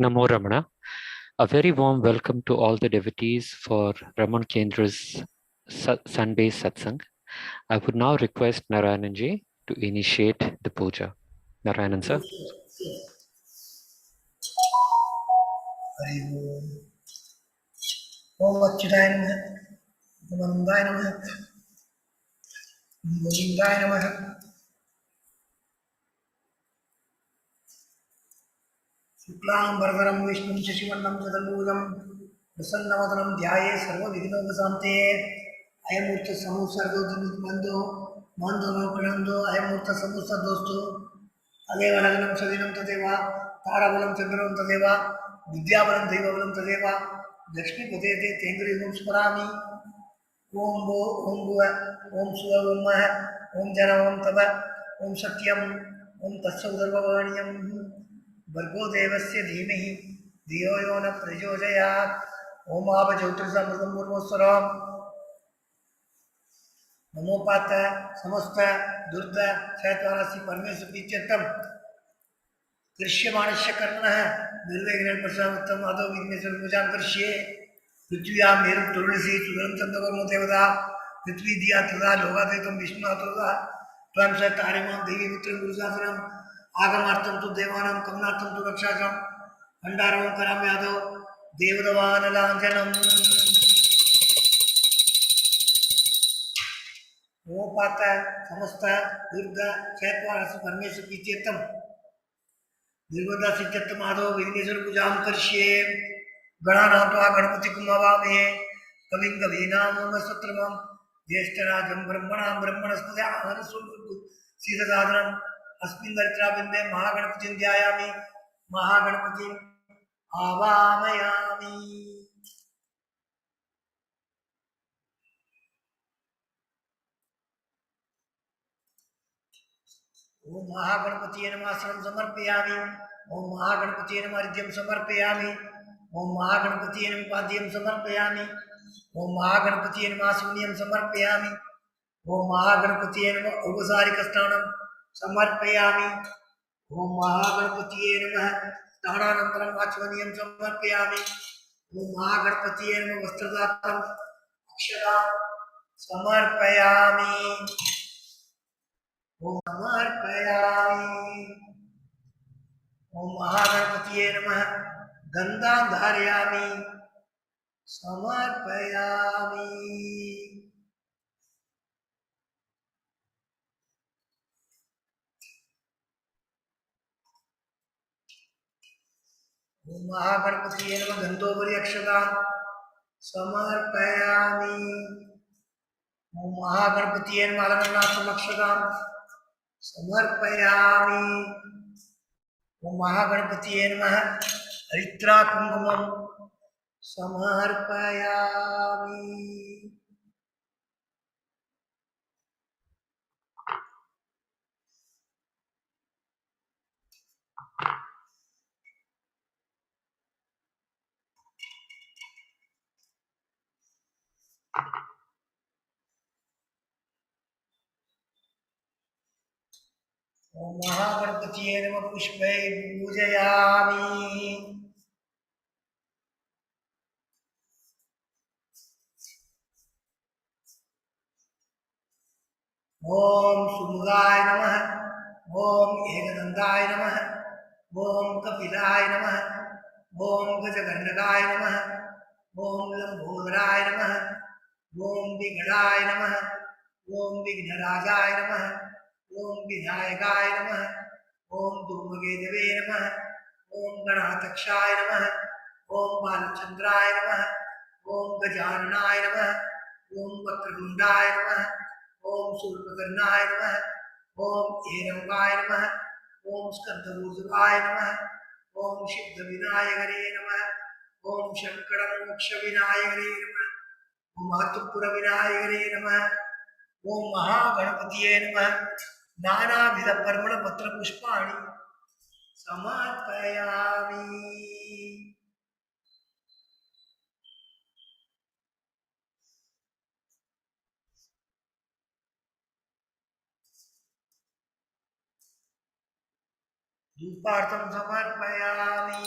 Namo Ramana. A very warm welcome to all the devotees for Raman Kendra's Sun-based satsang. I would now request Narayananji to initiate the puja. Narayanan sir. Hari ओम अच्युताय नमः गोविंदाय नमः गोविंदाय नमः शुक्लांबरधरं विष्णुं शशिवर्णं चतुर्भुजं प्रसन्नवदनं ध्यायेत् सर्वविघ्नोपशान्ते अयमूर्तसमुत्सर्गोऽधिबन्धो मान्दो प्रणन्दो अयमूर्तसमुत्सर्गोऽस्तु तदेव लग्नं सदिनं तदेव ताराबलं चन्द्रं तदेव विद्याबलं दैवबलं तदेव लक्ष्मीपते ते तेन्द्रियं स्मरामि ओम भो ओम भुव ओम सुव ओम मह ओम जन ओम तप ओम सत्यम ओम तत्सवितुर्वरेण्यं भर्गो देवस्य धीमहि धियो यो न प्रचोदयात् ओम आप ज्योतिषमृतं मुर्मोस्वरं नमोपात समस्त दुर्द चैतवारसी परमेश्वर प्रीत्यर्थम दृश्यमानस्य कर्मणः निर्विघ्नं प्रसादत्तम आदौ विघ्नेश्वर पूजां करिष्ये पृथ्व्यां मेरु तुलसी सुगम चंद्रवर्म देवता पृथ्वी दिया तथा लोकातीतम विष्णु तथा त्वं स तारिमां देवी पुत्रं गुरुशासनम आगमार्थं तु देवानां कमनार्थं तु रक्षाकं भंडारं करामि यादव देवदवानलांजनम् मोपात समस्त दुर्गा चैतवारसि परमेश्वर प्रीत्यर्थम निर्मदा सिद्धत्तम आदौ विघ्नेश्वर पूजां करिष्ये गणानां त्वा गणपतिं हवामहे कविं कवीनामुपमश्रवस्तमं ज्येष्ठराजं ब्रह्मणां ब्रह्मणस्पते आनन्दसूर्यसीदसादनम् अस्मिन् दरिद्राबिन्दे महागणपतिं ध्यायामि महागणपतिम् आवाहयामि। ओम महागणपतिये नमः आसनं समर्पयामि। ओम महागणपतिये नमः अर्घ्यं समर्पयामि। ओम महागणपतिये नमः पाद्यं समर्पयामि। ओम महागणपतिये नमः शून्यं समर्पयामि। ओम महागणपतिये नमः औपचारिकस्नानं समर्पयामि। ओम महागणपतिये नमः स्नानानन्तरम् आचमनीयं समर्पयामि। ओम महागणपतिये नमः वस्त्रदानं अक्षतां समर्पयामि। ओम समर्पयामि। ओम महागणपतिये नमः गन्धां धारयामि समर्पयामि। ओम महागणपतिये नमः गन्धोपरि अक्षतां समर्पयामि। ओम महागणपतिये नमः अलङ्कारनाथम् अक्षतां समर्पयामि। ओम महागणपतिये नमः हरिद्रा कुङ्कुमं समर्पयामि। ओम महागणपतिये नमः पुष्पैः पूजयामि। ओम सुमुखाय नमः। ओम एकदन्ताय नमः। ओम कपिलाय नमः। ओम गजकर्णकाय नमः। ओम लंबोदराय नमः। ओम विघ्नाय नमः। ओम विघ्नराजाय नमः। ओम विनायकाय नमः। ओम धूमकेतवे नमः। ओम गणाध्यक्षाय नमः। ओम बालचंद्राय नमः। ओम गजाननाय नमः। ओम वक्रतुंडाय नमः। ओम सूर्यकर्णाय नमः। ओम हेरंबाय नमः। ओम स्कंदभूषवाय नमः। ओम सिद्धविनायकरे नमः। ओम शंकरमोक्षविनायकरे नमः। ओम महत्वपुरविनायकरे नमः। ओम महागणपतिये नमः। नानाविध परिमलपत्र पुष्पाणि समर्पयामि। धूपार्थं समर्पयामि।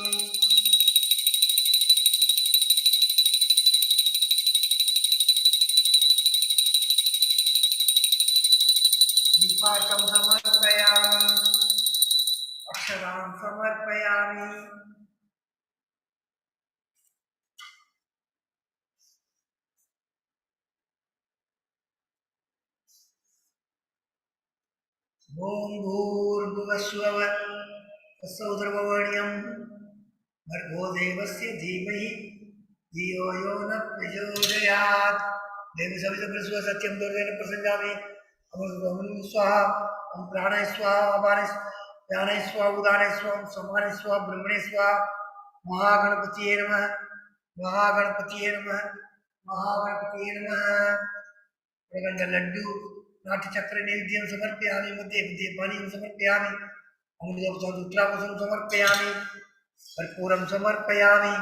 दीपार्थं समर्पयामि अक्षरां समर्पयामि ॐ भूर्भुवस्सुवः तत्सवितुर्वरेण्यं भर्गो देवस्य धीमहि धियो यो न प्रचोदयात् देवी सवितुर्वरेण्यं सत्यं दुर्गेण प्रसञ्जामि अमृतं स्वाहा ॐ प्राणाय स्वाहा अपानाय ज्ञानाय स्वाहा उदानाय स्वाहा समानाय स्वाहा ब्रह्मणे स्वाहा महागणपतिये नमः महागणपतिये नमः महागणपतिये नमः लड्डू नाट्यचक्र नैवेद्यं समर्पयामि मध्ये मध्ये पानीयं समर्पयामि अमृतोत्तरावसं समर्पयामि कर्पूरं समर्पयामि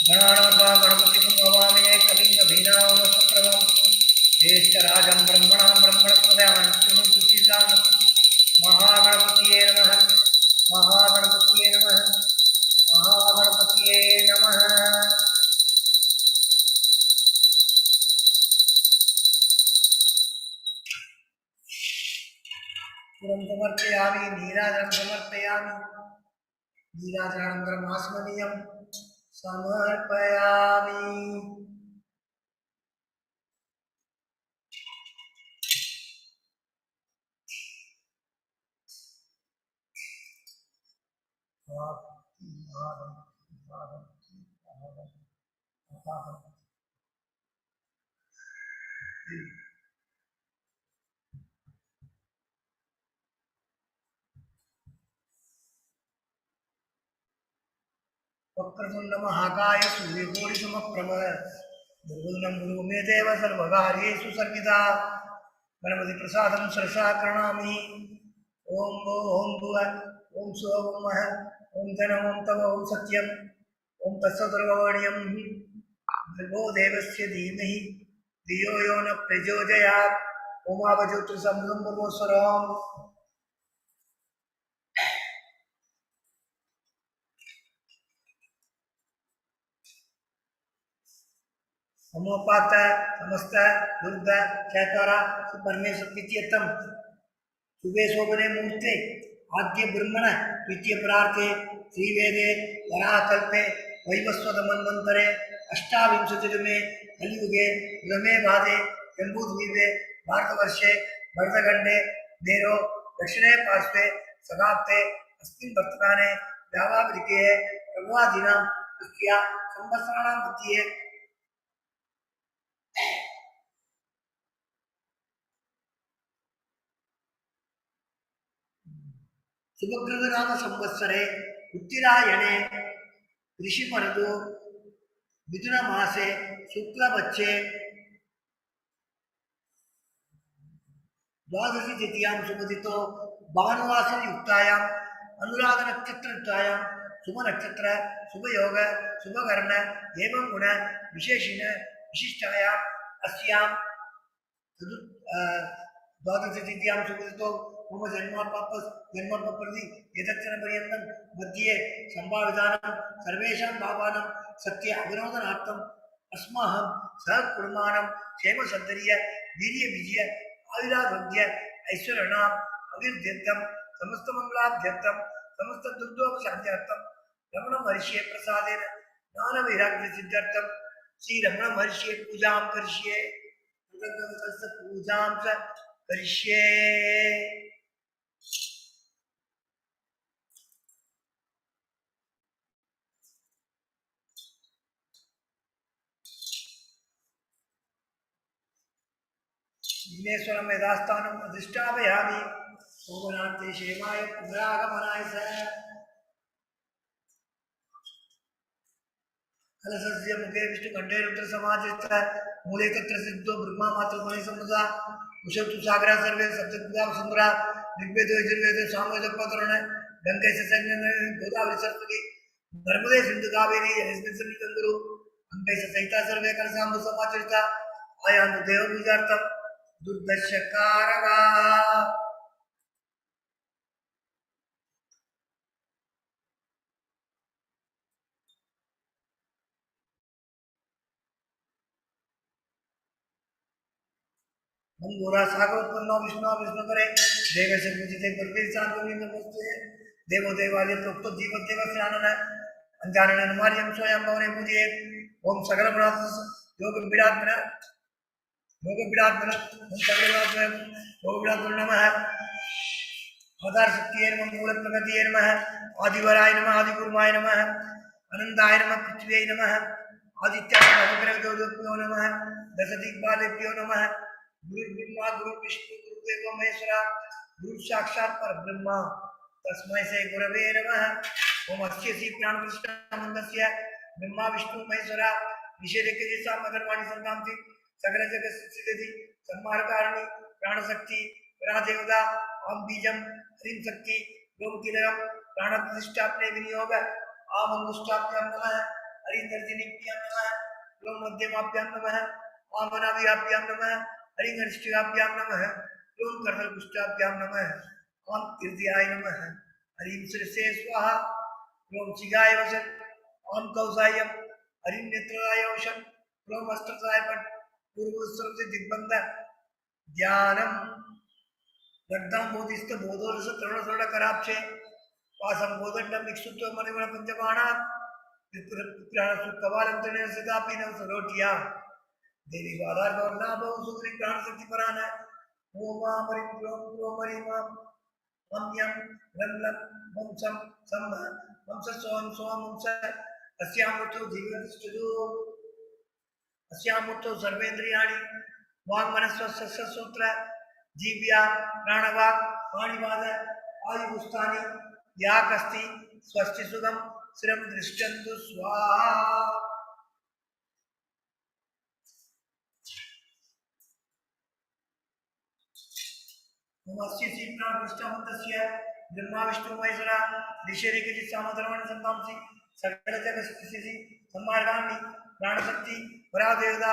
गणानां गणपतिं नमामि कविं कवीनामस्तक्रमं ज्येष्ठराजं ब्रह्मणां ब्रह्मणस्पदां सुचितां महागणपतिये नमः महागणपतिये नमः महागणपतिये नमः पुरं समर्पयामि नीराजनं समर्पयामि नीराजनानन्तरम् आस्मदीयं समर्पयामि वक्रतुण्ड महाकाय सूर्यकोटिसमप्रभ निर्विघ्नं कुरु मे देव सर्वकार्येषु सर्वदा गणपति प्रसादं सरसा प्रणमामि ओम ओम भुव ओम स्व ओम मह ओम धन ओम तव ओम सत्यम ओम तत्सर्ववर्ण्यं भर्गो देवस्य धीमहि धियो यो न प्रचोदयात् ओमावज्योतिः समृद्धं ब्रह्मस्वरम् समोपात समस्त दुर्ग चैतरा परमेश्वर प्रीत्यर्थम शुभे शोभने मुहूर्ते आद्य ब्रह्मण द्वितीय प्रार्थे श्रीवेदे वराकल्पे वैवस्वत मन्वन्तरे अष्टाविंशतितमे कलियुगे प्रथमे पादे जम्बूद्वीपे भारतवर्षे भरतखण्डे मेरो दक्षिणे पार्श्वे सदाब्दे अस्मिन् वर्तमाने व्यावावृके प्रभवादीनां तस्य संवत्सराणां मध्ये शुभकृत नाम संवत्सरे उत्तरायणे ऋषिमरुदु मिथुन मासे शुक्लपक्षे द्वादशी तिथियां सुमतितो भानुवासर युक्तायां अनुराध नक्षत्र युक्तायां शुभ नक्षत्र शुभ योग शुभ कर्ण एवं गुण विशेषण विशिष्टायां अस्यां द्वादशतिथ्यां सुमतितो मम जन्मप्रति एतत्क्षणपर्यन्तं मध्ये सम्भावितानां सर्वेषां भावानां सत्य अविनोदनार्थम् अस्माहं सहकुटुम्बानां क्षेमसद्धैर्य वीर्यविजय आयुरारोग्य ऐश्वर्याणाम् अभिवृद्ध्यर्थं समस्तमङ्गलाभ्यर्थं समस्तदुर्दोषशान्त्यर्थं रमणमहर्षेः प्रसादेन ज्ञानवैराग्यसिद्ध्यर्थं श्रीरमणमहर्षेः पूजां करिष्ये पूजां च करिष्ये विघ्नेश्वरं यथास्थानम् अधिष्ठापयामि शोभनार्थे क्षेमाय पुनरागमनाय च कलशस्य मुखे विष्णुकण्ठे रुद्रसमाधिस्थ मूले तत्र सिद्धो ब्रह्मा मातृगुणे सम्मता उषतु सागरा सर्वे सप्तद्विधा वसुन्धरा ऋग्वेदो यजुर्वेदो सामवेदोपकरण गंगे से गोदावरी सरस्वती नर्मदे सिंधु कावेरी यस्मिन् सन्निधिं कुरु गंगे से सहिता सर्वे कलशाम्बु समाचरिता आयान्तु देवपूजार्थं दुर्दशकारका मंगोरा सागर उत्पन्न विष्णु विष्णु करे देव से पूजिते परमेश्वर शांति नमस्ते देवो देवालय प्रोक्त जीव देव स्नानन अंजानन अनुमार्यम स्वयं भवने पूजे ओम सकल गुणात्म योग विरात्मन ओम सकल गुणात्म योग विरात्मन नमः अवतार शक्तिये नमः मूल प्रगतिये नमः आदिवराय नमः आदिगुरुमाय नमः अनंताय नमः पृथ्व्यै नमः आदित्याय नवग्रह ज्योतिभ्यो नमः दशदिक्पालेभ्यो नमः गुरु ब्रह्मा गुरु विष्णु गुरुदेव महेश्वरा गुरु साक्षात् परब्रह्म तस्मै श्री गुरवे नमः ओम अस्य श्री प्राण प्रतिष्ठा मंदस्य ब्रह्मा विष्णु महेश्वरा निषेधके सामगर्वाणी संतांति सकल जगत स्थिति संहार कारणी प्राण शक्ति परादेवता ओम बीजम ह्रीं शक्ति ओम किलम प्राण प्रतिष्ठापने विनियोग आम अनुष्ठाभ्याम नमः हरिं दर्शनीभ्याम नमः ओम मध्यमाभ्याम नमः ओम अनाभिभ्याम नमः हरिं अरिष्टाभ्याम नमः ओम कर्णपुष्टाभ्याम नमः ओम कीर्तियाय नमः हरिं श्रीसे स्वाहा ओम शिगाय वसन ओम कौसायम हरिं नेत्राय वसन ओम अस्त्रसाय पट पूर्व से दिग्बंध ध्यानम रक्तां बोधिस्त बोधोरस तरुण तरुण कराक्षे पासं बोधंडम निक्षुप्त मणिमण पंचबाणात् पितृप्राण सुकवालंतने सदापि नव सरोटिया देवी बाधार गौरना बहु सुग्री प्राण शक्ति परान ओम मरिं क्रोम मरिमाम मम्यम रंगलम वंशम सम वंश सोम सोम वंश अस्यामुतो जीवनस्तुदो अस्यामुतो सर्वेन्द्रियाणि वाङ्मनस्व सस्सूत्र जीव्या प्राणवाक् पाणिपाद आयुपुस्तानि याकस्ति स्वस्ति सुखं श्रियं दृष्टन्तु स्वाहा नमस्य श्री प्राणपुष्टमन्तस्य ब्रह्मा विष्णु महेश्वरा ऋषिरिकजि सामधर्मण संतांसि सकल जगस्थिति सम्मार्गामि प्राणशक्ति परादेवता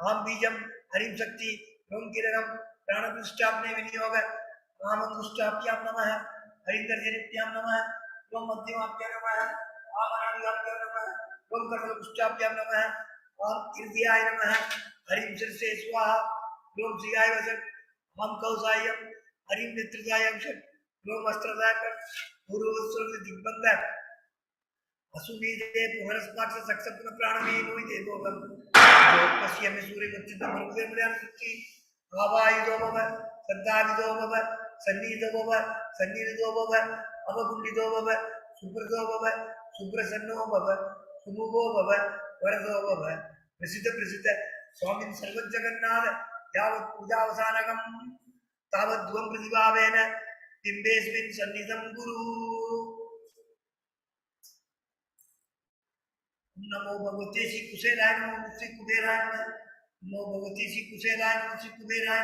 आम बीजम हरिं शक्ति ओम किरणम प्राणपुष्टापने विनियोग आम पुष्टाभ्याम नमः हरिं दर्शनीभ्याम नमः ओम मध्यमाभ्याम नमः आम अनादिभ्याम नमः ओम कर्णपुष्टाभ्याम नमः ओम कीर्तियाय नमः हरिं शिरसे स्वाहा ओम श्रीयाय वसन् ओम कौसायम हरिं नेत्रजाय वसन् ओम अस्त्रजाय पूर्वस्त्र दिग्बंध असुवीदे पुनरस्मात् सक्सपुन प्राणमे नोई देवोगम पश्यमे सूर्यमुच्चितं मरुदेवल्यान सुच्चि आवायुदो भव सद्दाविदो भव सन्निधो भव सन्निधो भव अवगुण्डितो भव सुब्रतो भव सुब्रसन्नो भव सुमुखो भव वरदो भव प्रसिद्ध प्रसिद्ध स्वामिन् सर्वजगन्नाथ यावत् पूजावसानकं तावत् ध्वं प्रतिभावेन बिम्बेऽस्मिन् सन्निधं कुरु नमो भगवते श्री कुशेलाय नमो श्री कुबेराय नमो भगवते श्री कुशेलाय नमो श्री कुबेराय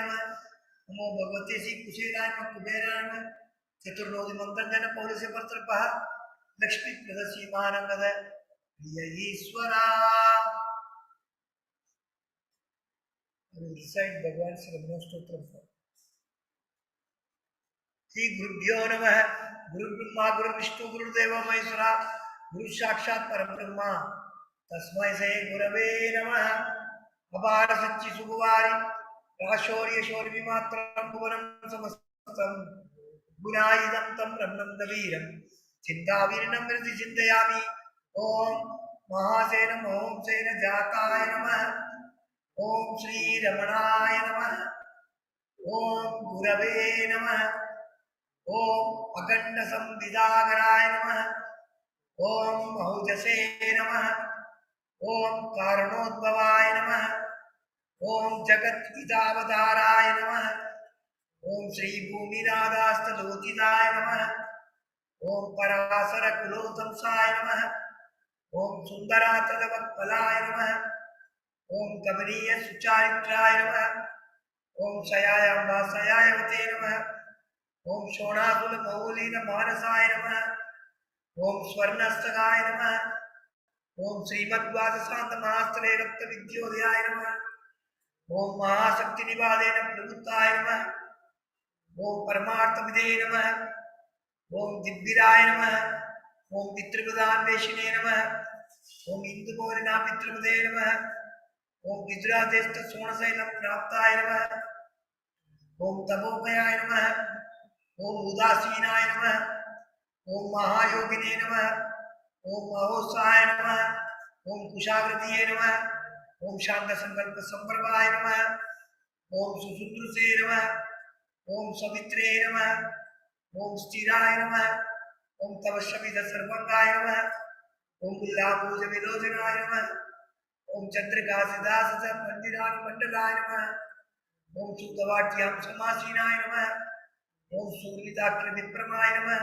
नमो भगवते श्री कुशेलाय नमो कुबेराय चतुर्नोदि मंत्र जन पौल से परत्रपः लक्ष्मी प्रदर्शी मानंगद प्रिय ईश्वरा रिसाइट भगवान श्री ब्रह्मस्तोत्र श्री गुरुभ्यो नमः गुरु ब्रह्मा गुरु विष्णु गुरुदेव महेश्वरा गुरु साक्षात् परब्रह्मा तस्मै श्री गुरवे नमः अपार सच्चि सुगुवारि राशौर्य शौर्य विमात्रं भुवनं समस्तं गुणायुधं तं ब्रह्मन्दवीरं चिन्तावीरनं हृदि चिन्तयामि ओम महासेन ओम सेन जाताय नमः ओम श्री रमणाय नमः ओम गुरवे नमः ओम अखंड संविदागराय नमः ओम महुजसे नमः ओम कारणोद्भवाय नमः ओम जगत हितावताराय नमः ओम श्री भूमिनादास्तलोचिताय नमः ओम पराशर कुलोतंसाय नमः ओम सुंदरातलवत्पलाय नमः ओम कमनीय सुचारित्राय नमः ओम शयायाम्बा शयायवते नमः ओम शोणाकुल मौलीन मानसाय नमः ओम स्वर्णस्तकाय नमः ओम श्रीमद्वादशांत महास्थले रक्त विद्योदयाय नमः ओम महाशक्ति निवादेन प्रभुताय नमः ओम परमार्थ विदे नमः ओम दिव्यराय नमः ओम पितृप्रदान्वेषिणे नमः ओम इंदुमोरिना पितृपदे नमः ओम निद्रादेष्ट सोणशैलं प्राप्ताय नमः ओम तपोमयाय नमः, ओम उदासीनाय नमः, ओम महायोगिने नमः, ओम महोत्साहाय नमः, ओम कुशाग्रतीये नमः, ओम शांत संकल्प संप्रभाय नमः, ओम सुसूत्रसे नमः, ओम सवित्रे नमः, ओम स्थिराय नमः, ओम तपस्विद सर्वंगाय नमः, ओम बिल्लाभूज विलोचनाय नमः, ओम चंद्रिका सिद्धास मंदिरान मंडलाय नमः, ओम शुद्धवाट्याम समासीनाय नमः, ओम सूर्यदाक्र विप्रमाय नमः,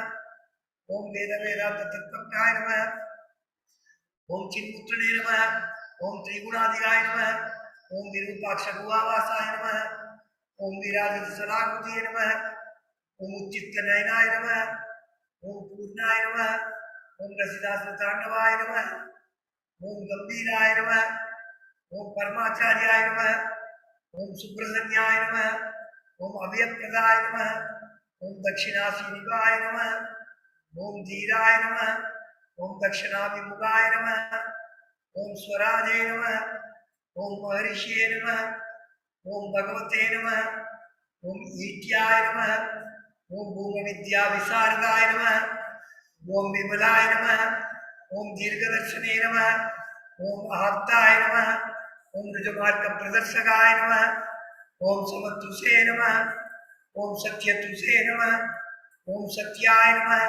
ओम वेद वेदांत तत्वज्ञाय नमः, ओम चिन्मुत्रणे नमः, ओम त्रिगुणाधिकाय नमः, ओम विरूपाक्ष गुहावासाय नमः, ओम विराजित सदाकृतिये नमः, ओम उच्चित्त नयनाय नमः, ओम पूर्णाय नमः, ओम रसिदासतांडवाय नमः, ओम गंभीराय नमः, ओम परमाचार्याय नमः, ओम सुप्रसन्याय नमः, ओम अभयप्रदाय नमः, ओम दक्षिणासीनिकाय नमः, ओम धीराय नमः, ओम दक्षिणाभिमुखाय नमः, ओम स्वराजे नमः, ओम महर्षिये नमः, ओम भगवते नमः, ओम ईट्याय नमः, ओम भूमविद्या विशारदाय नमः, ओम विमलाय नमः, ओम दीर्घदर्शने नमः, ओम आप्ताय नमः, ओम ऋजुमार्ग प्रदर्शकाय नमः, ओम समतुषे नमः, ओम सत्यतुषे नमः, ओम सत्याय नमः,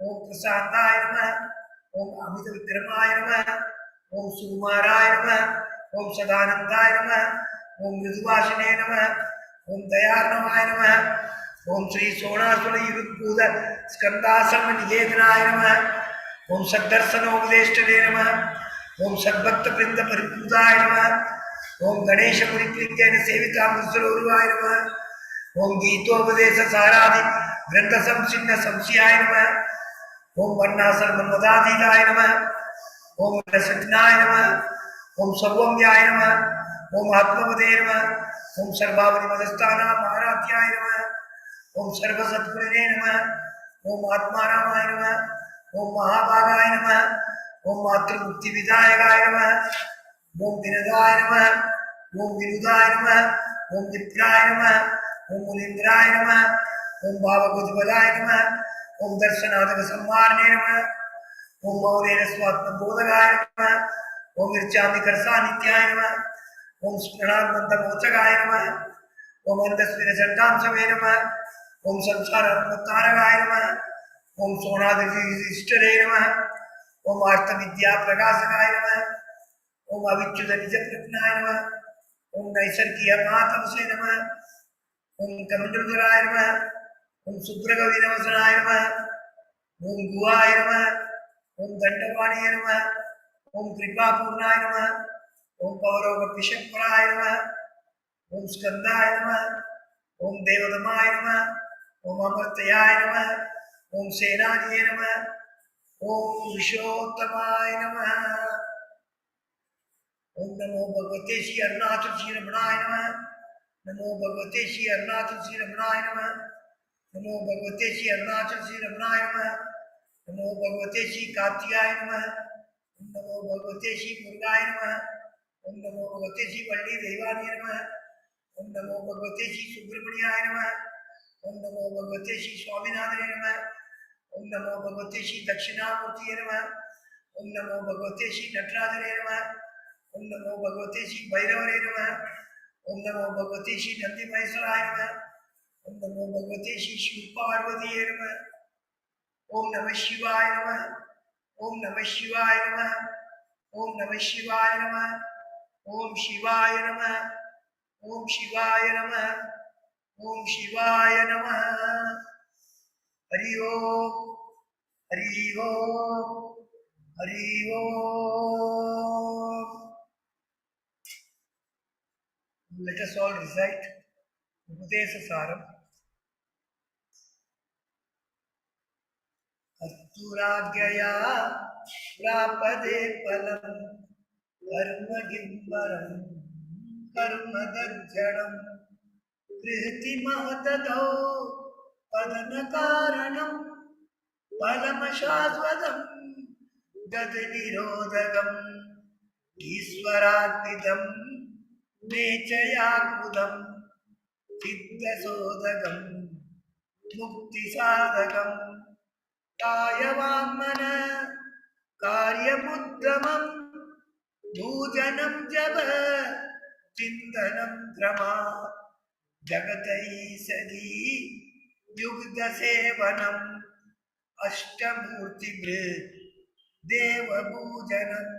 ओम प्रसादाय नमः, ओम अमित विक्रमाय नमः, ओम सुकुमाराय नमः, ओम सदानंदाय नमः, ओम मृदुवासिने नमः, ओम दयार्णवाय नमः, ओम श्री सोणासुर युरुद्भूत स्कंदासन निकेतनाय नमः, ओम सद्दर्शनोपदेष्टने नमः, ओम सद्भक्त वृंद परिपूताय नमः, ओम गणेश मुनिप्रीत्यन सेवितामृतसरोरुवाय नमः, ओम गीतोपदेश सारादि ग्रंथ संचिन्न संशयाय नमः, ओम वर्णासन मन्मदातीताय नमः, ओम रसज्ञाय नमः, ओम सर्वव्याय नमः, ओम आत्मपदे नमः, ओम सर्वावधि मदस्थाना महाराध्याय नमः, ओम सर्वसद्गुणे नमः, ओम आत्मारामाय नमः, ओम महाभागाय नमः, ओम मातृमुक्ति विदायकाय नमः, ओम विनदाय नमः, ओम विनुदाय नमः, ओम विप्राय नमः, ओम मुनीन्द्राय नमः, ओम भावगुज्वलाय नमः, ओम दर्शनादक सम्मारणे नमः, ओम मौरेण स्वात्मबोधकाय नमः, ओम ऋचामिकर्षानित्याय नमः, ओम स्मरणानंदमोचकाय नमः, ओम अंधस्विरचंडांशवे नमः, ओम संसारत्मतारकाय नमः, ओम सोनादिष्टरे नमः, ओम आर्तविद्या प्रकाशकाय नमः, ओम अविच्युत निज प्रज्ञाय नमः, ओम नैसर्गिक महातमसे नमः, ओम कमंडलधराय नमः, ओम सुब्रगविनवसनाय नमः, ओम गुहाय नमः, ओम दंडपाणिये नमः, ओम कृपापूर्णाय नमः, ओम पवरोग पिशंकराय नमः, ओम स्कंदाय नमः, ओम देवदमाय नमः, ओम अमर्त्याय नमः, ओम सेनानिये नमः, ओम विशोत्तमाय नमः, ओम नमो भगवते श्री अरुणाचल श्री रमणाय नमः, नमो भगवते श्री अरुणाचल श्री रमणाय नमः, नमो भगवते श्री अरुणाचल श्री रमणाय नमः, नमो भगवते श्री कार्तिकाय नमः, ओम नमो भगवते श्री मुरुगाय नमः, ओम नमो भगवते श्री वल्ली देवानी नमः, ओम नमो भगवते श्री सुब्रमण्याय नमः, ओम नमो भगवते श्री स्वामीनाथने नमः, ओम नमो भगवते श्री दक्षिणामूर्तिये नमः, ओम नमो भगवते श्री नटराजने नमः, ओम नमो भगवते श्री भैरवने नमः, ओम नमो भगवते श्री नंदी महेश्वराय नमः, ओम नमो भगवते श्री शिव पार्वतीये नमः, ओम नमः शिवाय नमः, ओम नमः शिवाय नमः, ओम नमः शिवाय नमः, ओम शिवाय नमः, ओम शिवाय नमः, ओम शिवाय नमः। हरि ओम, हरि ओम, हरि ओम। Let us all recite Upadesha Saram. अस्तुराज्ञया प्रापदे फलम् कर्मगिम्बरं कर्मदज्जडं कृतिमहततो पदनकारणं फलमशाश्वतं गतिनिरोधकम् ईश्वरार्पितं नेचयाकृतं चित्तसोदकं मुक्तिसाधकं कायवाङ्मन कार्यमुद्गमं भूजनं जप चिन्तनं क्रमा जगतैसगी युग्धसेवनम् अष्टमूर्तिभृत् देवपूजनम्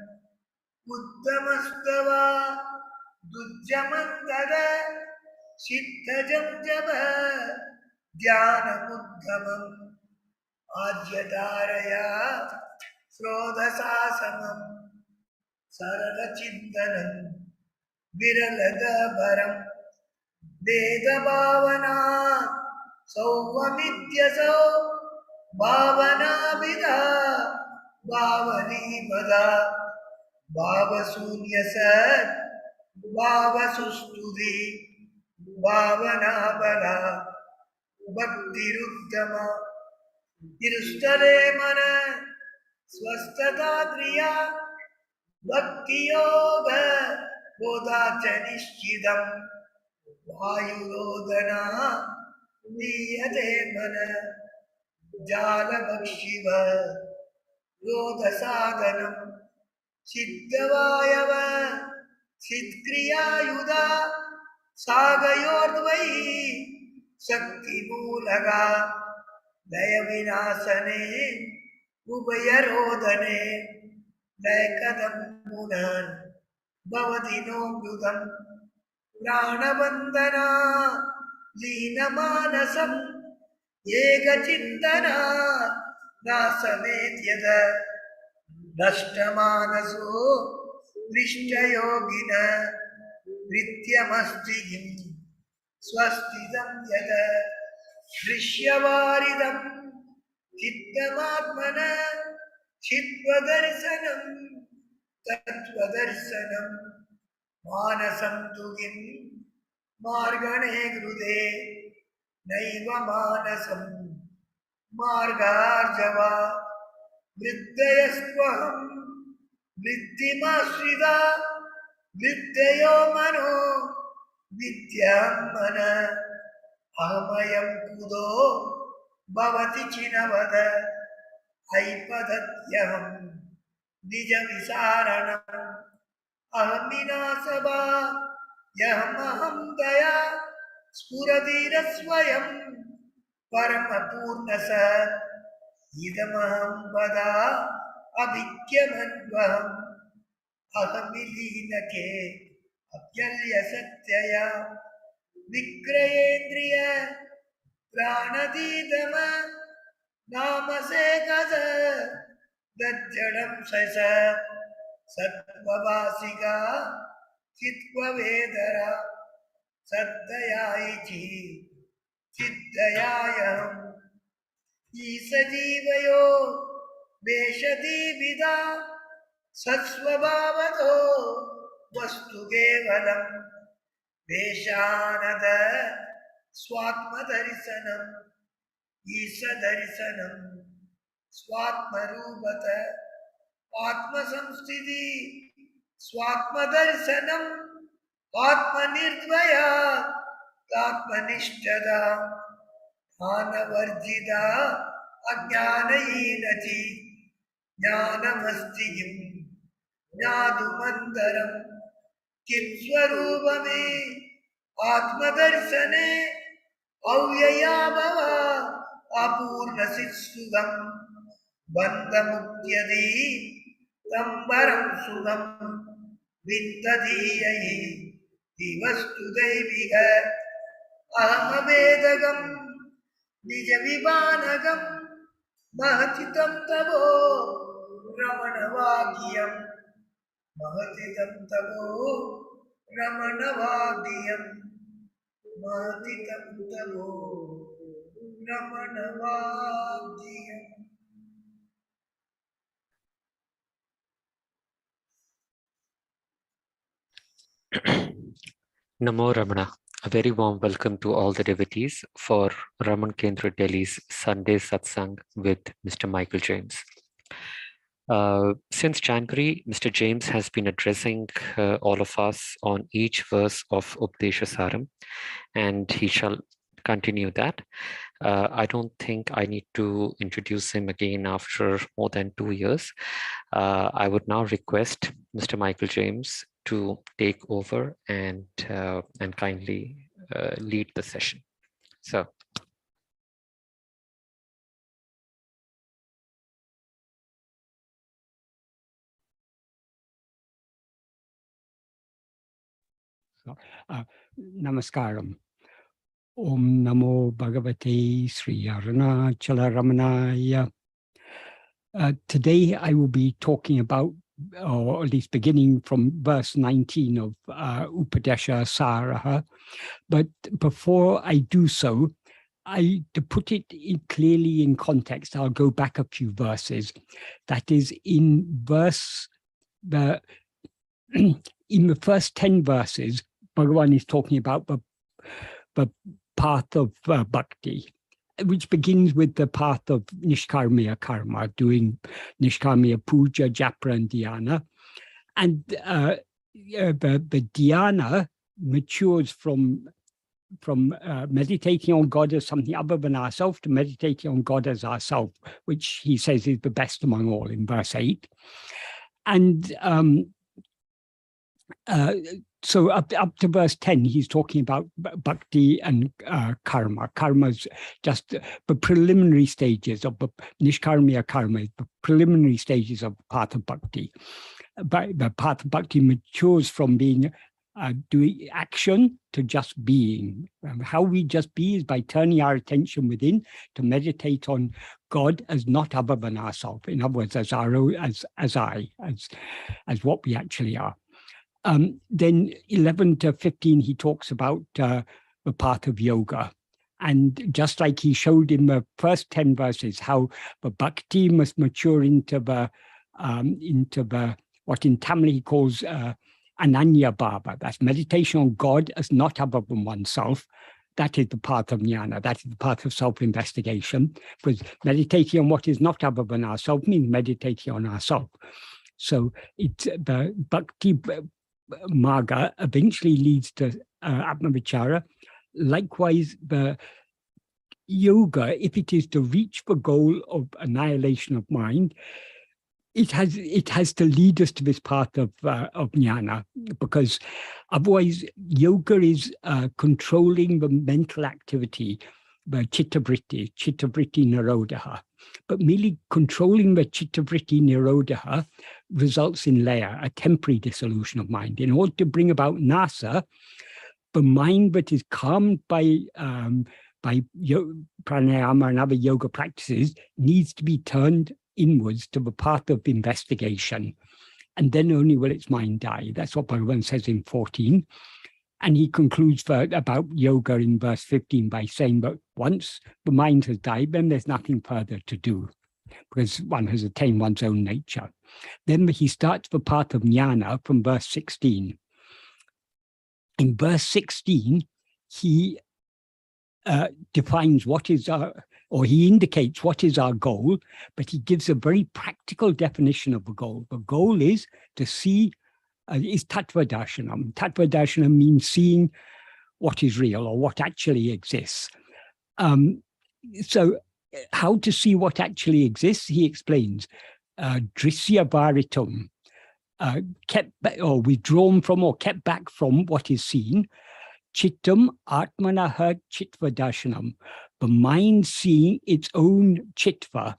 उत्तमस्तवा दुर्जमन्दर सिद्धजं जप ध्यानमुद्गमम् आद्यधारया श्रोधसासनम् सरलचिन्तनं विरलदभरं वेदभावना सौवमित्यसौ भावनाविदा भावनीपदा भावशून्यस भावसुस्तुति भावनाबला भक्तिरुद्गम तिरुष्टले मन स्वस्थता क्रिया भक्तियोग बोधाच निश्चितम् वायुरोदना नीयते मन जालभक्षिव रोधसाधनं सिद्धवायव सिद्क्रियायुधा सागयोर्द्वयी शक्तिमूलगा लयविनाशने उभयरोदने लयकदं पुनः भवति नो मृदं प्राणबन्धना लीनमानसम् एकचिन्तना नासमेत्यद नष्टमानसो दृष्टयोगिन नित्यमस्ति स्वस्तिदं यद दृश्यवारिदं चित्तमात्मन चित्वदर्शनं तत्त्वदर्शनं मानसं तु किं मार्गणे हृदे नैव मानसं मार्गार्जवा वृद्धयस्त्वहं वृद्धिमाश्रिता वृद्धयो मनो विद्यां मन अहमयं कुतो भवति चिनवद ऐपदत्यहं निजविसारणम् अहं विनाशवा यहमहं दया स्फुरधिरस्वयं परमपूर्णस इदमहं वदा अभिज्ञमन्वहम् अहमिलीनके अप्यल्यसत्यया विक्रयेन्द्रिय प्राणदीदम नामसे गज दज्जडं सस सत्ववासिका चित्ववेदरा सद्दयायिची चिद्दयायहम् ईसजीवयो वेशदीविदा सत्स्वभावतो वस्तु केवलं वेशानद स्वात्मदर्शनम् ईशदर्शनं स्वात्मरूपत आत्मसंस्थिति स्वात्मदर्शनम् आत्मनिर्द्वया आत्मनिष्ठदा ज्ञानवर्जिता अज्ञानहीनचि ज्ञानमस्ति किं ज्ञातुमन्तरं किं स्वरूपमे आत्मदर्शने अव्यया भव अपूर्णसित्सुखं बन्धमुक्त्यदि तं परं सुखं विन्दधीयै वस्तुदैविक अहमवेदकं निजविभानकं महतितं तवो रमणवाक्यं महतितं तवो रमणवाक्यं महतितं तवो रमणवाक्यम्. Namo Ramana. A very warm welcome to all the devotees for Raman Kendra Delhi's Sunday Satsang with Mr. Michael James. Since January, Mr. James has been addressing all of us on each verse of Updeshasaram, and he shall continue that. I don't think I need to introduce him again after more than 2 years. I would now request Mr. Michael James to take over and kindly lead the session. So. Namaskaram. Om Namo Bhagavate Sri Arunachala Ramanaya. Today I will be talking about, or at least beginning from verse 19 of Upadesha Saraha. But before I do so, to put it clearly in context, I'll go back a few verses. That is, in the first 10 verses, Bhagavan is talking about the path of bhakti, which begins with the path of nishkarmiya karma, doing nishkarmiya puja, japa, and dhyana. And the dhyana matures from meditating on God as something other than ourselves to meditating on God as ourself, which he says is the best among all in verse 8. And so up to verse 10, he's talking about bhakti and karma. Karma's just the preliminary stages of the nishkarmiya karma, the preliminary stages of the path of bhakti. But the path of bhakti matures from being doing action to just being. How we just be is by turning our attention within to meditate on God as not other than ourselves. In other words, as what we actually are. Then 11 to 15, he talks about the path of yoga. And just like he showed in the first 10 verses, how the bhakti must mature into the what in Tamil he calls ananya bhava. That's meditation on God as not other than oneself. That is the path of jnana. That is the path of self-investigation. Because meditating on what is not other than ourself means meditating on ourself. So it's the bhakti marga eventually leads to atmavichara. Likewise, the yoga, if it is to reach the goal of annihilation of mind, it has to lead us to this path of jnana, because otherwise yoga is controlling the mental activity, the chitta-vritti nirodha. But merely controlling the chitta-vritti nirodha results in laya, a temporary dissolution of mind. In order to bring about nasa, the mind that is calmed by pranayama and other yoga practices needs to be turned inwards to the path of investigation. And then only will its mind die. That's what Bhagavan says in 14. And he concludes about yoga in verse 15 by saying that once the mind has died, then there's nothing further to do, because one has attained one's own nature. Then he starts the path of jnana from verse 16. In verse 16, he defines what is or he indicates what is our goal, but he gives a very practical definition of the goal. The goal is to see, is tattva darshanam. Tattva darshanam means seeing what is real or what actually exists. So how to see what actually exists, he explains. Drisya varitum, kept back, or withdrawn from or kept back from what is seen. Chittam atmanaha chitva darshanam. The mind seeing its own chitva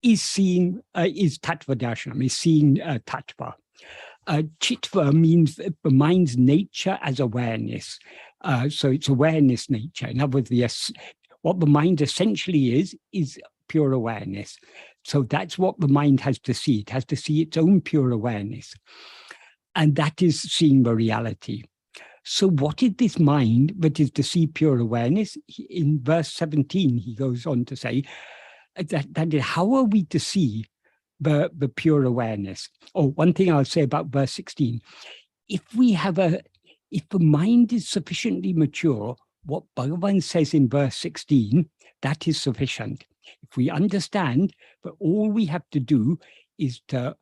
is seeing, is tattva darshanam, is seeing tattva. Chitva means the mind's nature as awareness. So it's awareness nature. In other words, yes, what the mind essentially is pure awareness. So that's what the mind has to see. It has to see its own pure awareness. And that is seeing the reality. So what is this mind that is to see pure awareness? In verse 17, he goes on to say that how are we to see the pure awareness? Oh, one thing I'll say about verse 16, if the mind is sufficiently mature, what Bhagavan says in verse 16, that is sufficient. If we understand that all we have to do is to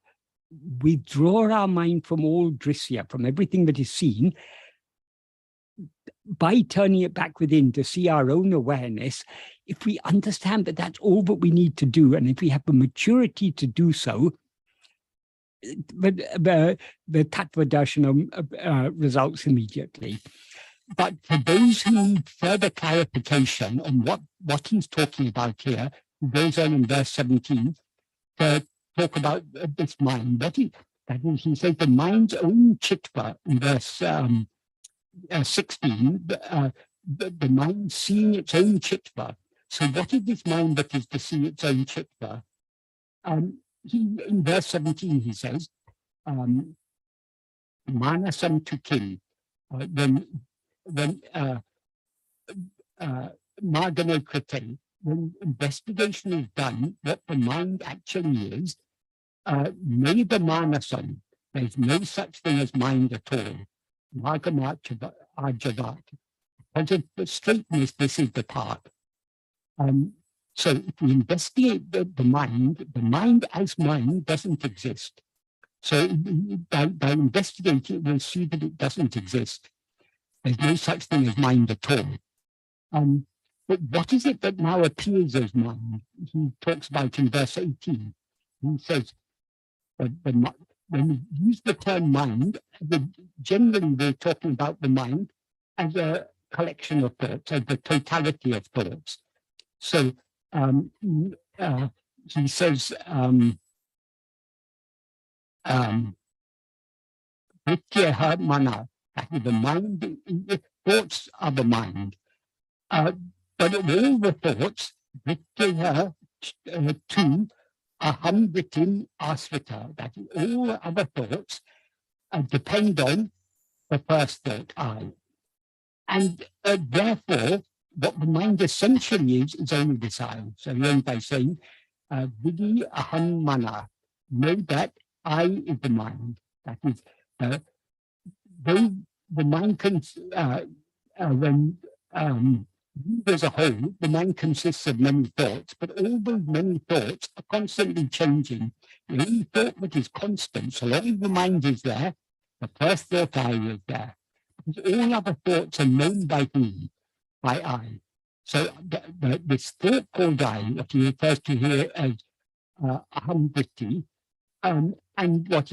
withdraw our mind from all drishya, from everything that is seen, by turning it back within to see our own awareness, if we understand that that's all that we need to do, and if we have the maturity to do so, the Tattva Darshanam results immediately. But for those who need further clarification on what he's talking about here, he goes on in verse 17 to talk about this mind. That is, he says the mind's own chitta in verse 16, the mind seeing its own chitta. So what is this mind that is to see its own chitta? In verse 17, he says, manasam tu kim, when margano krite, when investigation is done, what the mind actually is, neda manasam, there's no such thing as mind at all. Margamat ajavat. Because of the straightness, this is the path. So if we investigate the mind as mind doesn't exist. So by investigating, we'll see that it doesn't exist. There's no such thing as mind at all. But what is it that now appears as mind? He talks about in verse 18. He says, when we use the term mind, generally we're talking about the mind as a collection of thoughts, as the totality of thoughts. So he says, mana, the mind, the thoughts are the mind. But of all the thoughts, two, aham vritim asrita, that is, all other thoughts depend on the first thought, I. And therefore, what the mind essentially is only desire. So he ends by saying, vidi aham mana, know that I is the mind. That is, though the mind can, when as a whole, the mind consists of many thoughts, but all those many thoughts are constantly changing. The only thought that is constant, so long as the mind is there, the first thought I is there. Because all other thoughts are known by me, by I. So this thought called I, what he refers to here as aham vritti, and what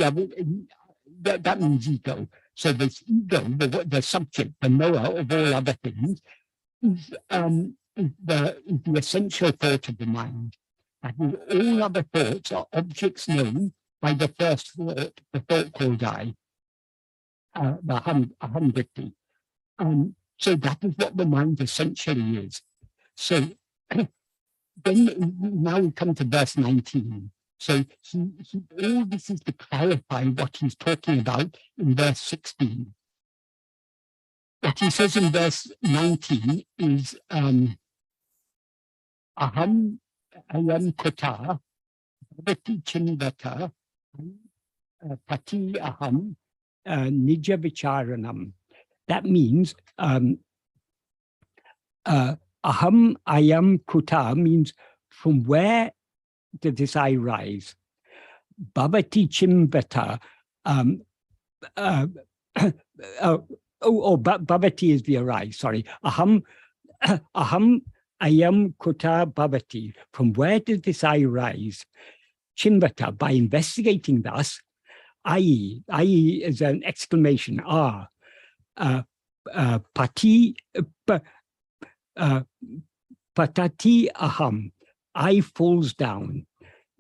that means ego. So this ego, the subject, the knower of all other things, is the essential thought of the mind. And all other thoughts are objects known by the first thought, the thought called I, the aham vritti. So that is what the mind essentially is. So then now we come to verse 19. So all this is to clarify what he's talking about in verse 16. What he says in verse 19 is aham ayam kota bhavati chindata pati aham nija vicharanam. That means aham ayam kuta means from where did this I rise? Bhavati chimbata. Bhavati is the arise, sorry. Aham ayam kuta bhavati. From where did this I rise? Chimbata, by investigating thus, I is an exclamation, patati aham, I falls down,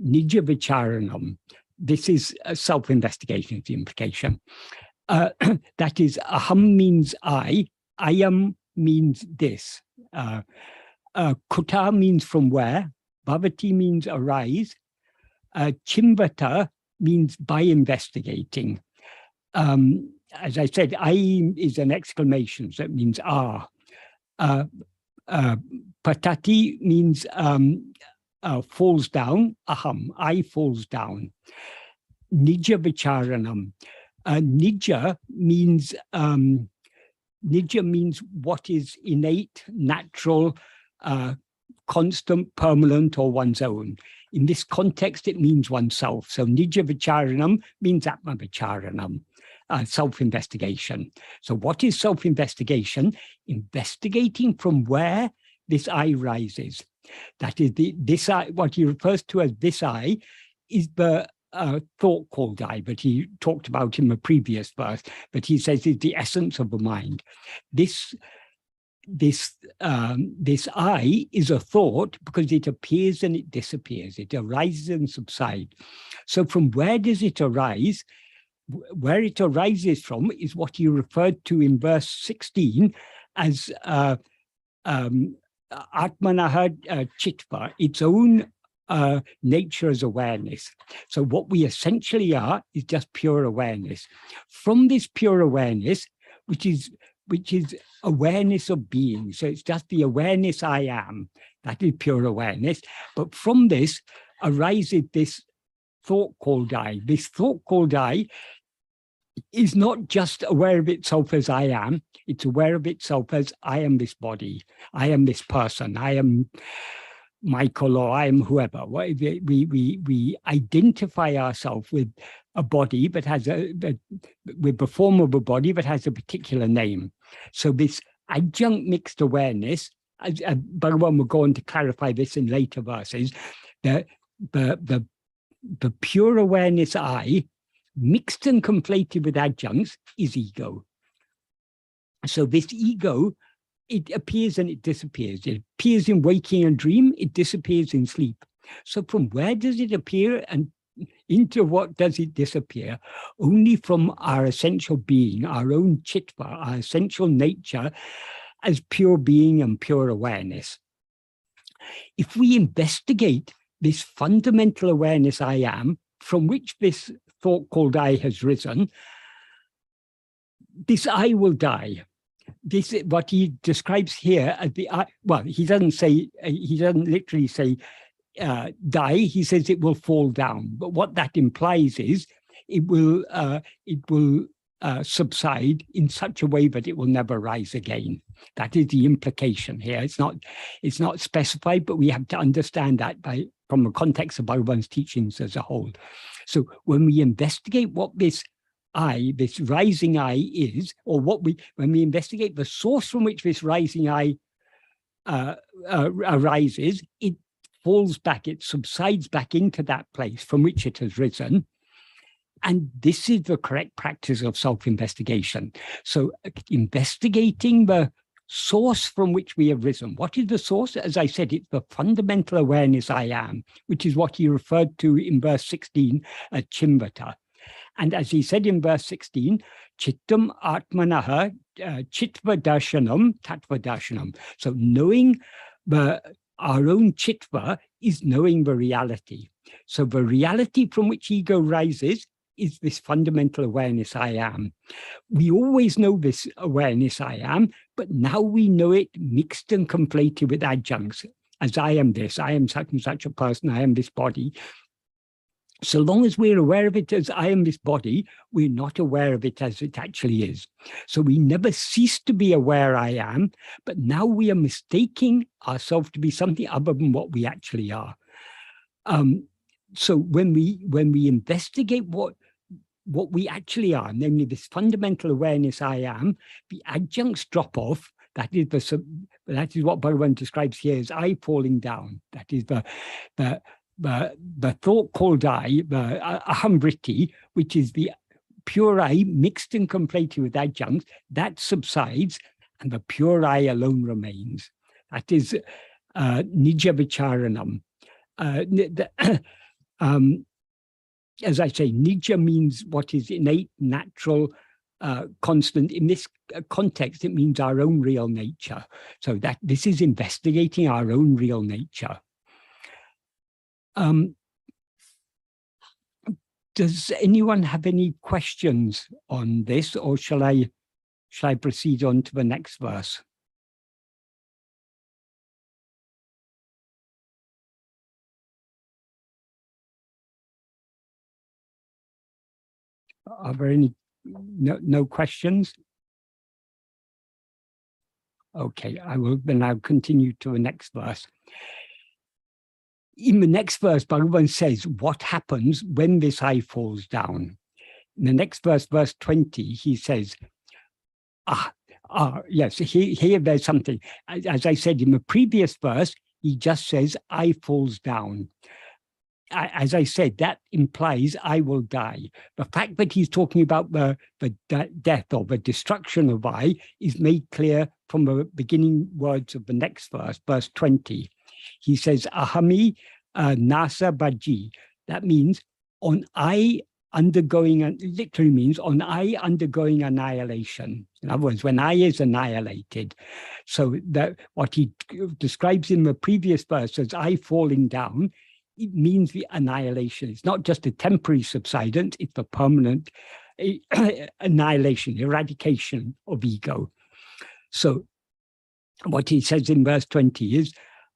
nija vicharanam. This is self-investigation, is the implication. That is, aham means I, ayam means this. Kuta means from where, bhavati means arise, chimbata means by investigating. As I said, I is an exclamation, so it means patati means falls down, aham, I falls down. Nija vicharanam. Nija means what is innate, natural, constant, permanent, or one's own. In this context, it means oneself. So Nija Vicharanam means Atma Vicharanam, self-investigation. So what is self-investigation? Investigating from where this I rises. That is this I, what he refers to as this I is the thought called I, but he talked about in the previous verse, but he says it's the essence of the mind. This I is a thought because it appears and it disappears. It arises and subsides. So from where does it arise? Where it arises from is what he referred to in verse 16 as Atmanaha Chitva, its own nature as awareness. So what we essentially are is just pure awareness. From this pure awareness, which is awareness of being. So it's just the awareness I am. That is pure awareness. But from this arises this thought called I. This thought called I is not just aware of itself as I am. It's aware of itself as I am this body. I am this person. I am Michael, or I am whoever. We identify ourselves with a body that has with the form of a body that has a particular name. So this adjunct mixed awareness, as Bhagavan will go on to clarify this in later verses, the pure awareness I, mixed and conflated with adjuncts, is ego. So this ego, it appears and it disappears. It appears in waking and dream, it disappears in sleep. So from where does it appear and into what does it disappear? Only from our essential being, our own chitva, our essential nature as pure being and pure awareness. If we investigate this fundamental awareness I am, from which this thought called I has risen, this I will die. This is what he describes here as the I. Well, he doesn't literally say die. He says it will fall down. But what that implies is it will subside in such a way that it will never rise again. That is the implication here. It's not specified, but we have to understand that from the context of Bhagavan's teachings as a whole. So when we investigate what this I, this rising I is, or when we investigate the source from which this rising I arises, it falls back, it subsides back into that place from which it has risen. And this is the correct practice of self-investigation. So investigating the source from which we have risen. What is the source? As I said, it's the fundamental awareness I am, which is what he referred to in verse 16 as Chimvata. And as he said in verse 16, Chittam Atmanaha Chitva Darshanam Tattva Darshanam. So knowing our own Chitva is knowing the reality. So the reality from which ego rises is this fundamental awareness I am. We always know this awareness I am, but now we know it mixed and conflated with adjuncts. As I am this, I am such and such a person, I am this body. So long as we're aware of it as I am this body, we're not aware of it as it actually is. So we never cease to be aware I am, but now we are mistaking ourselves to be something other than what we actually are. So when we investigate what we actually are, namely this fundamental awareness I am, the adjuncts drop off. That is what Bhagavan describes here as I falling down. That is the thought called I, the ahamvriti, which is the pure I mixed and conflated with adjuncts, that subsides, and the pure I alone remains. That is nija vicharanam. As I say, nija means what is innate, natural, constant. In this context, it means our own real nature. So that this is investigating our own real nature. Does anyone have any questions on this, or shall I proceed on to the next verse? Are there any no questions? Okay, I will then I'll continue to the next verse. In the next verse, Bhagavan says what happens when this eye falls down. In the next verse, verse 20, he says, yes, here there's something. As I said in the previous verse, he just says, eye falls down. As I said, that implies I will die. The fact that he's talking about the death or the destruction of I is made clear from the beginning words of the next verse, verse 20. He says, ahami nasa baji. That means on I undergoing, literally means on I undergoing annihilation. In other words, when I is annihilated. So that what he describes in the previous verse as I falling down, it means the annihilation. It's not just a temporary subsidence, it's the permanent annihilation, eradication of ego. So what he says in verse 20 is,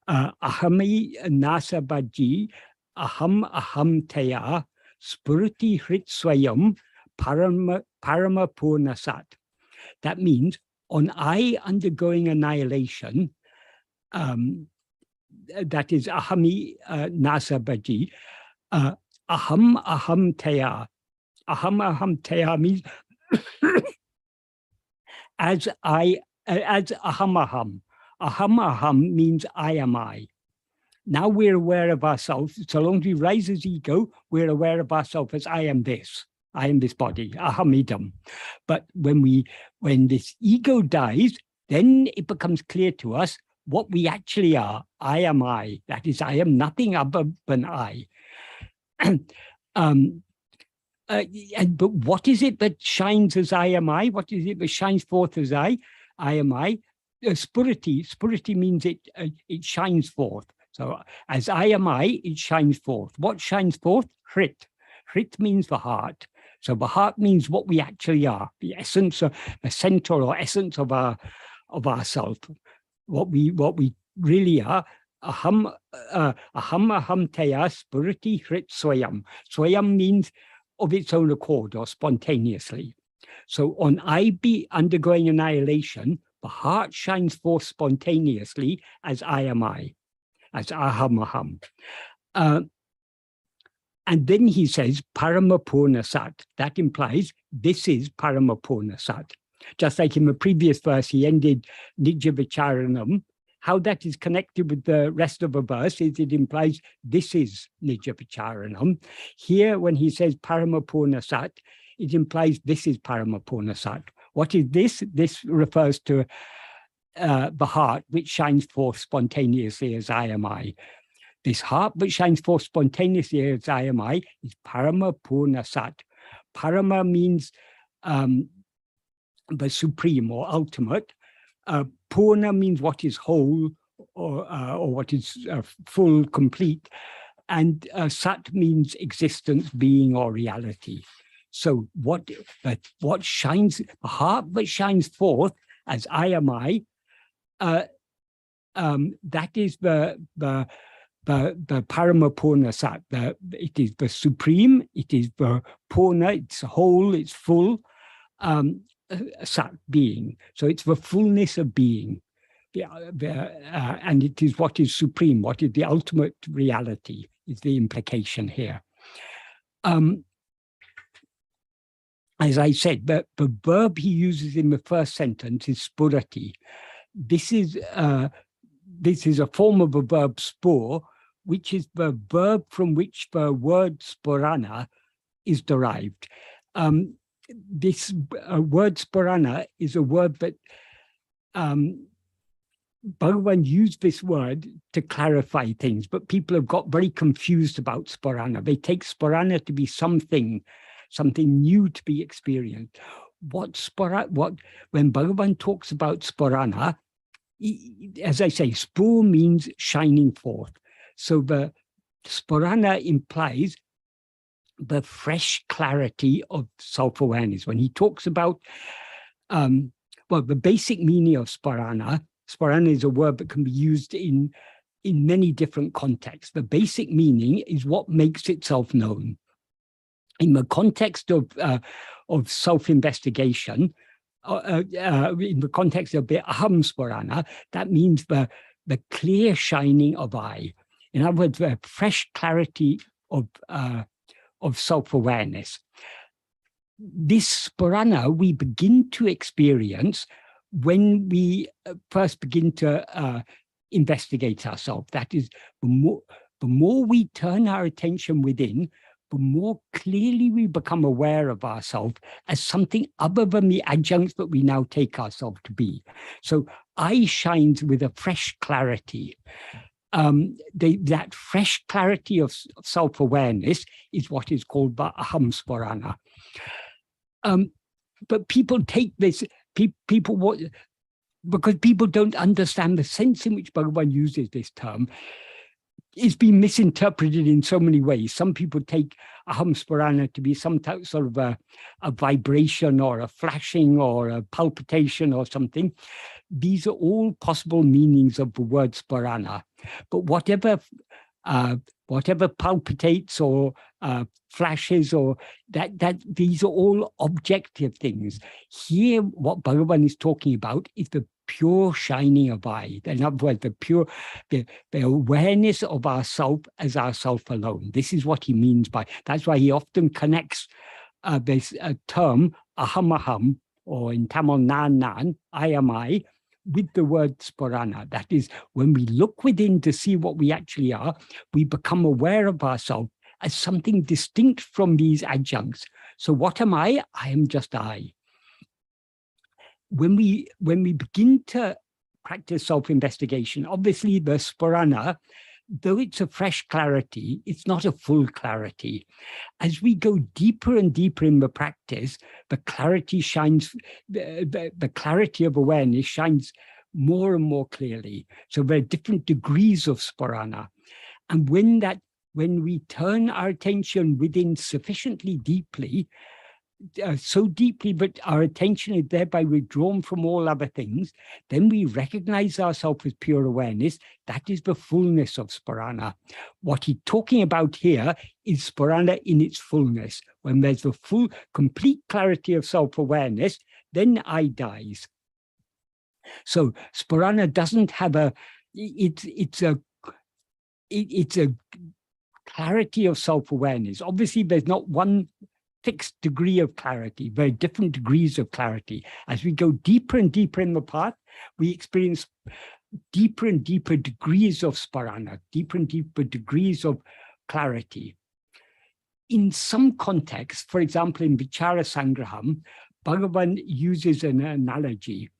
ahami nasa baji, aham taya, spurti hrit swayam, parama purnasat. That means, on I undergoing annihilation, that is ahami nasa baji, aham taya. Aham taya means as aham. Aham means I am I. Now we're aware of ourselves. So long as we raise as ego, we're aware of ourselves as I am this body, ahamidam. But when this ego dies, then it becomes clear to us what we actually are. I am I. That is, I am nothing other than I. But what is it that shines as I am I? What is it that shines forth as I? I am I. Spuriti. Spuriti means it shines forth. So as I am I, it shines forth. What shines forth? Hrit. Hrit means the heart. So the heart means what we actually are, the essence, the center or essence of ourself. What we really are. Aham teya spuriti hrit swayam. Swayam means of its own accord or spontaneously. So on I be undergoing annihilation, the heart shines forth spontaneously as I am I, as aham. And then he says paramapurna sat. That implies this is paramapurna sat. Just like in the previous verse, he ended nijya vicharanam. How that is connected with the rest of the verse is it implies this is nijya vicharanam. Here, when he says paramapurna sat, it implies this is paramapurna sat. What is this? This refers to the heart, which shines forth spontaneously as I am I. This heart which shines forth spontaneously as I am I is paramapurna sat. Parama means the supreme or ultimate. Purna means what is whole or what is full, complete. And sat means existence, being, or reality. So what shines, the heart that shines forth as I am I, that is the paramapurna sat. It is the supreme, it is the purna, it's whole, it's full, sat, being. So it's the fullness of being. And it is what is supreme, what is the ultimate reality, is the implication here. As I said, the verb he uses in the first sentence is spurati. This is a form of a verb spur, which is the verb from which the word spurana is derived. This word spurana is a word that Bhagavan used this word to clarify things, but people have got very confused about spurana. They take spurana to be something new to be experienced. When Bhagavan talks about spurana, as I say, spur means shining forth. So the spurana implies the fresh clarity of self-awareness. When he talks about, the basic meaning of spurana is a word that can be used in many different contexts. The basic meaning is what makes itself known. In the context of self-investigation, in the context of the aham sparana, that means the clear shining of I. In other words, the fresh clarity of self-awareness. This sparana we begin to experience when we first begin to investigate ourselves. That is, the more we turn our attention within, the more clearly we become aware of ourselves as something other than the adjuncts that we now take ourselves to be. So I shines with a fresh clarity. That fresh clarity of self-awareness is what is called the aham sparana. But people take this, because people don't understand the sense in which Bhagavan uses this term. It's been misinterpreted in so many ways. Some people take aham sparana to be some type, sort of a vibration or a flashing or a palpitation or something. These are all possible meanings of the word sparana. But whatever palpitates or flashes, or that these are all objective things. Here, what Bhagavan is talking about is the pure shining of I. In other words, the awareness of ourself as ourself alone. This is what he means by. That's why he often connects this term aham aham, or in Tamil nan, I am I, with the word sparana. That is, when we look within to see what we actually are, we become aware of ourselves as something distinct from these adjuncts. So what am I? I am just I. When we begin to practice self-investigation, obviously the sparana, though it's a fresh clarity, it's not a full clarity. As we go deeper and deeper in the practice, the clarity shines, the clarity of awareness shines more and more clearly. So there are different degrees of sparana. And when we turn our attention within sufficiently deeply, so deeply, but our attention is thereby withdrawn from all other things, then we recognize ourselves as pure awareness. That is the fullness of sparana. What he's talking about here is sparana in its fullness. When there's the full, complete clarity of self-awareness, then I dies. So sparana doesn't have it's a clarity of self-awareness. Obviously, there's not one fixed degree of clarity, very different degrees of clarity. As we go deeper and deeper in the path, we experience deeper and deeper degrees of sparana, deeper and deeper degrees of clarity. In some contexts, for example, in Vichara Sangraham, Bhagavan uses an analogy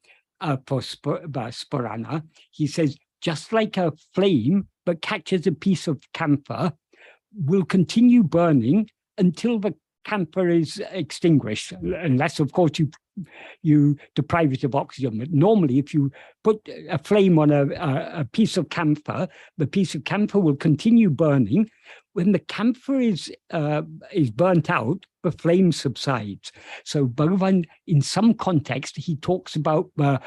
for sparana. He says, just like a flame that catches a piece of camphor will continue burning until the camphor is extinguished, unless, of course, you deprive it of oxygen. But normally, if you put a flame on a piece of camphor, the piece of camphor will continue burning. When the camphor is burnt out, the flame subsides. So Bhagavan, in some context, he talks about the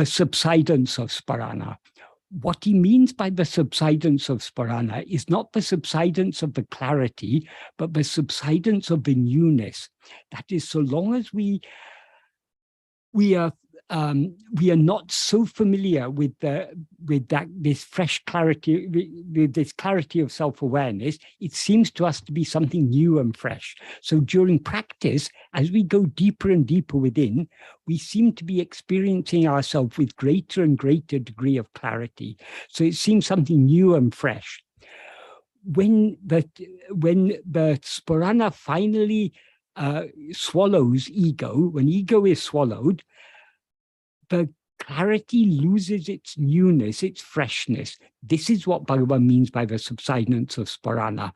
subsidence of sparana. What he means by the subsidence of sparana is not the subsidence of the clarity, but the subsidence of the newness. That is, so long as we are not so familiar with this fresh clarity, with this clarity of self-awareness, it seems to us to be something new and fresh. So during practice, as we go deeper and deeper within, we seem to be experiencing ourselves with greater and greater degree of clarity. So it seems something new and fresh. When the sparana finally swallows ego, when ego is swallowed, the clarity loses its newness, its freshness. This is what Bhagavan means by the subsidence of sparana.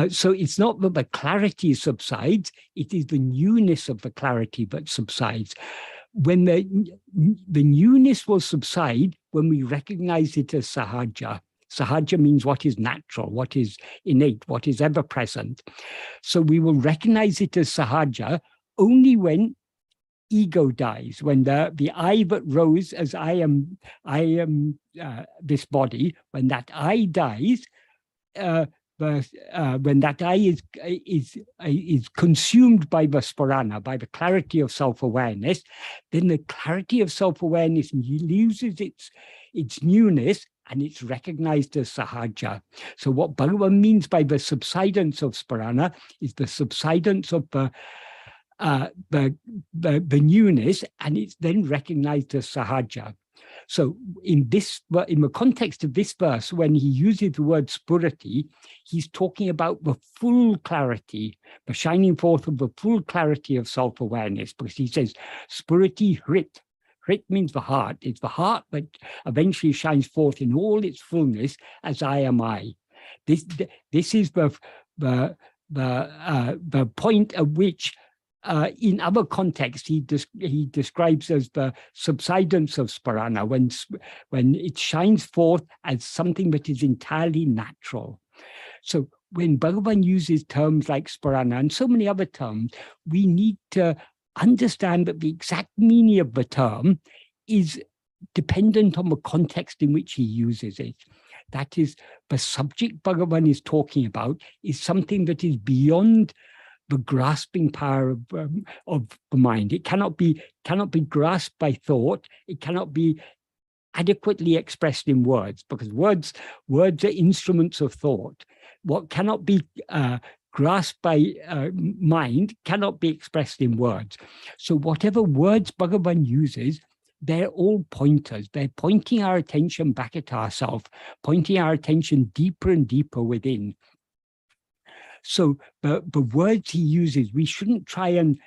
So it's not that the clarity subsides, it is the newness of the clarity that subsides. When the newness will subside when we recognize it as sahaja. Sahaja means what is natural, what is innate, what is ever present. So we will recognize it as sahaja only when ego dies, when the I that rose as I am this body, when that I dies, the when that I is consumed by the sparana, by the clarity of self-awareness, then the clarity of self-awareness loses its newness and it's recognized as sahaja. So what Bhagavan means by the subsidence of sparana is the subsidence of the newness, and it's then recognized as sahaja. So in the context of this verse, when he uses the word spurati, he's talking about the full clarity, the shining forth of the full clarity of self-awareness, because he says spurati hrit. Hrit means the heart. It's the heart that eventually shines forth in all its fullness as I am I. This is the point at which in other contexts, he describes as the subsidence of sparana, when it shines forth as something that is entirely natural. So when Bhagavan uses terms like sparana and so many other terms, we need to understand that the exact meaning of the term is dependent on the context in which he uses it. That is, the subject Bhagavan is talking about is something that is beyond the grasping power of the mind. It cannot be grasped by thought. It cannot be adequately expressed in words, because words are instruments of thought. What cannot be grasped by mind cannot be expressed in words. So whatever words Bhagavan uses, they're all pointers. They're pointing our attention back at ourselves, pointing our attention deeper and deeper within. So the words he uses, we shouldn't try and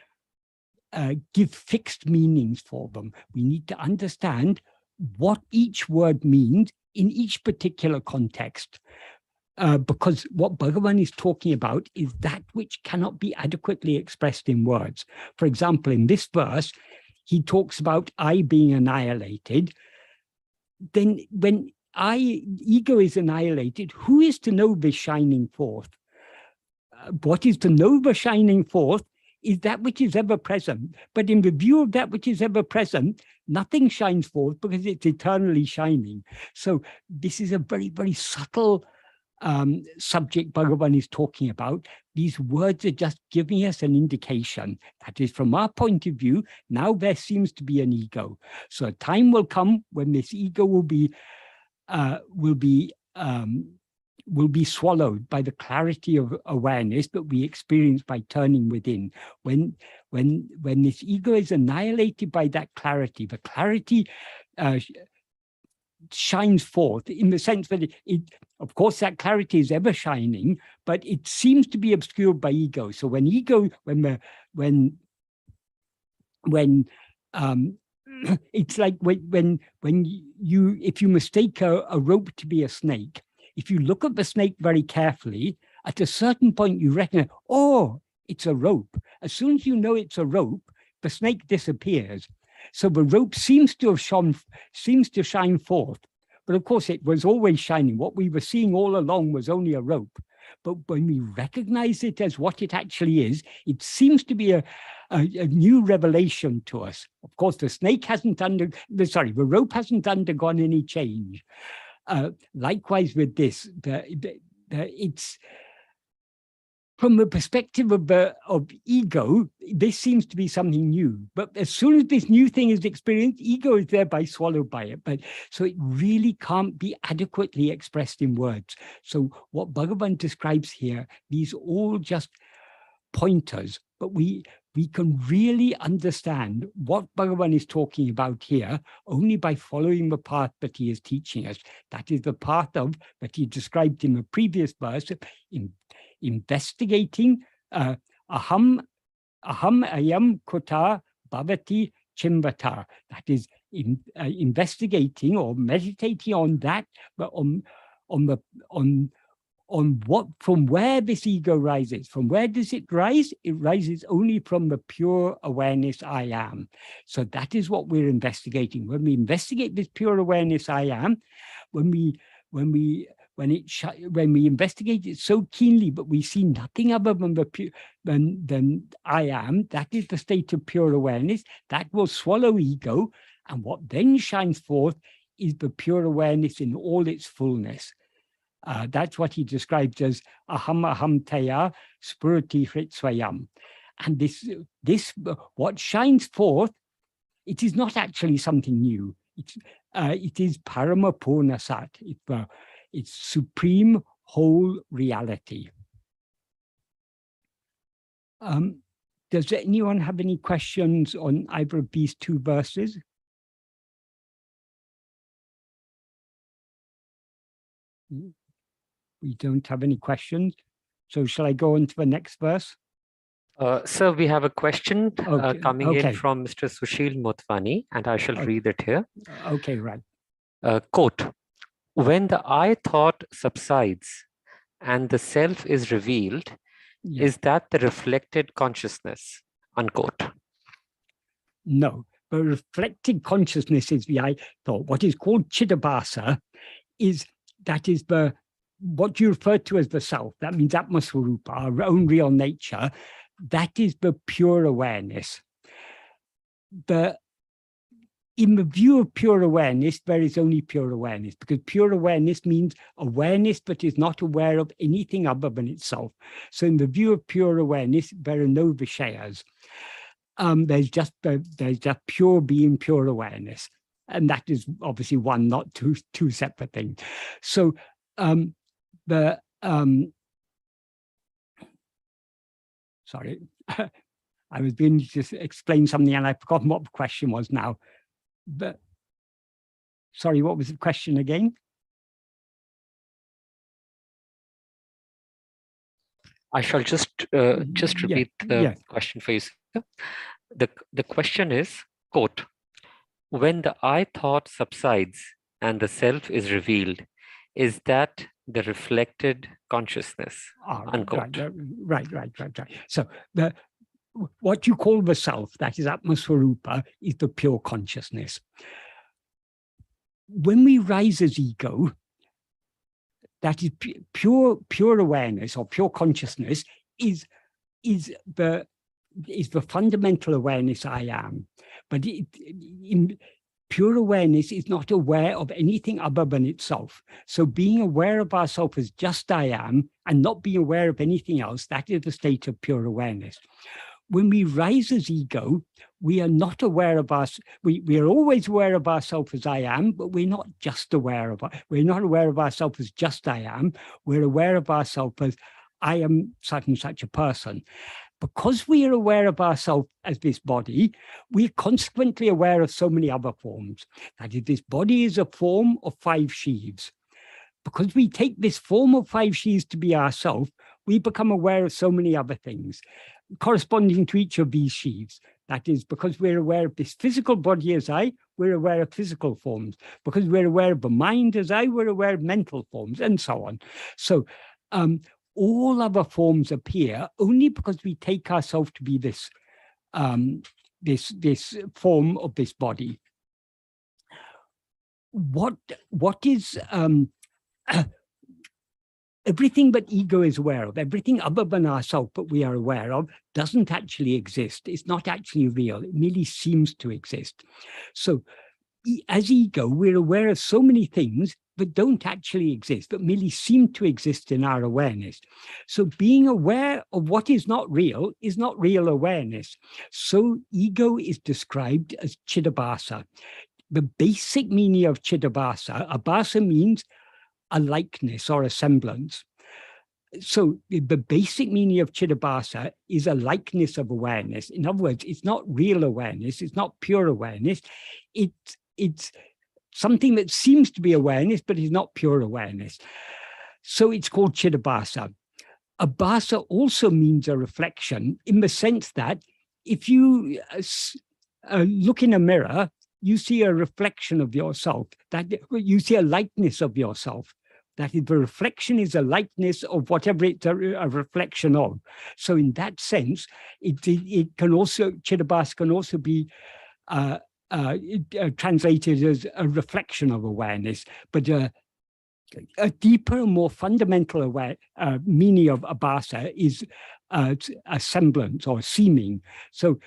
give fixed meanings for them. We need to understand what each word means in each particular context. Because what Bhagavan is talking about is that which cannot be adequately expressed in words. For example, in this verse, he talks about I being annihilated. Then when ego is annihilated, who is to know this shining forth? What is to know the shining forth is that which is ever present. But in the view of that which is ever present, nothing shines forth because it's eternally shining. So this is a very, very subtle subject Bhagavan is talking about. These words are just giving us an indication. That is, from our point of view, now there seems to be an ego. So a time will come when this ego will be swallowed by the clarity of awareness that we experience by turning within. When this ego is annihilated by that clarity, the clarity shines forth in the sense that it of course that clarity is ever shining, but it seems to be obscured by ego. So when ego, it's like when you, if you mistake a rope to be a snake, if you look at the snake very carefully, at a certain point you recognize, oh, it's a rope. As soon as you know it's a rope, the snake disappears. So the rope seems to shine forth. But of course, it was always shining. What we were seeing all along was only a rope. But when we recognize it as what it actually is, it seems to be a new revelation to us. Of course, the rope hasn't undergone any change. Likewise with this, it's from the perspective of ego, this seems to be something new. But as soon as this new thing is experienced, ego is thereby swallowed by it. But so it really can't be adequately expressed in words. So what Bhagavan describes here, these are all just pointers, but we can really understand what Bhagavan is talking about here only by following the path that he is teaching us. That is the path that he described in the previous verse, in investigating aham ayam kota bhavati chimbata. That is investigating or meditating on that, on what, from where this ego rises. From where does it rise? It rises only from the pure awareness I am. So that is what we're investigating. When we investigate this pure awareness I am, when we investigate it so keenly, but we see nothing other than I am, that is the state of pure awareness. That will swallow ego, and what then shines forth is the pure awareness in all its fullness. That's what he describes as aham aham taya spurati hrit swayam. And this what shines forth, it is not actually something new. It is parama purna sat. It's supreme whole reality. Does anyone have any questions on either of these two verses? We don't have any questions. So shall I go on to the next verse? Sir, we have a question coming in Okay. from Mr. Sushil Motwani, and I shall read it here. Okay, right. Quote, when the I thought subsides and the self is revealed, is that the reflected consciousness? Unquote. No, but reflected consciousness is the I thought. What is called Chidabhasa is what you refer to as the self. That means Atmaswarupa, our own real nature. That is the pure awareness. In the view of pure awareness, there is only pure awareness, because pure awareness means awareness that is not aware of anything other than itself. So in the view of pure awareness, there are no Vishayas. There's just pure being, pure awareness. And that is obviously one, not two separate things. So sorry, I was being to explain something and I've forgotten what the question was now. But sorry, what was the question again? I shall just repeat the question for you. The question is, quote, when the I thought subsides and the self is revealed, is that the reflected consciousness? Unquote. Right. So what you call the self, that is Atmaswarupa, is the pure consciousness. When we rise as ego, that is pure awareness or pure consciousness is the fundamental awareness I am. But in pure awareness is not aware of anything other than itself. So being aware of ourselves as just I am and not being aware of anything else, that is the state of pure awareness. When we rise as ego, we are not aware of us. We are always aware of ourselves as I am, but we're not just aware of we're not aware of ourselves as just I am. We're aware of ourselves as I am such and such a person. Because we are aware of ourselves as this body, we are consequently aware of so many other forms. That is, this body is a form of 5 sheaves. Because we take this form of 5 sheaves to be ourself, we become aware of so many other things corresponding to each of these sheaves. That is, because we're aware of this physical body as I, we're aware of physical forms. Because we're aware of the mind as I, we're aware of mental forms, and so on. So all other forms appear only because we take ourselves to be this, this form of this body. What is everything but ego is aware of, everything other than ourselves that we are aware of doesn't actually exist. It's not actually real. It merely seems to exist. So as ego, we're aware of so many things that don't actually exist, but merely seem to exist in our awareness. So being aware of what is not real awareness. So ego is described as Chidabhasa. The basic meaning of Chidabhasa, abhasa means a likeness or a semblance. So the basic meaning of Chidabhasa is a likeness of awareness. In other words, it's not real awareness, it's not pure awareness, it's something that seems to be awareness, but is not pure awareness. So it's called Chidabhasa. Abhasa also means a reflection in the sense that if you look in a mirror, you see a reflection of yourself, that you see a likeness of yourself. That is, the reflection is a likeness of whatever it's a reflection of. So in that sense, it can also, Chidabhasa can also be translated as a reflection of awareness, but a deeper, more fundamental meaning of abhasa is a semblance or seeming. So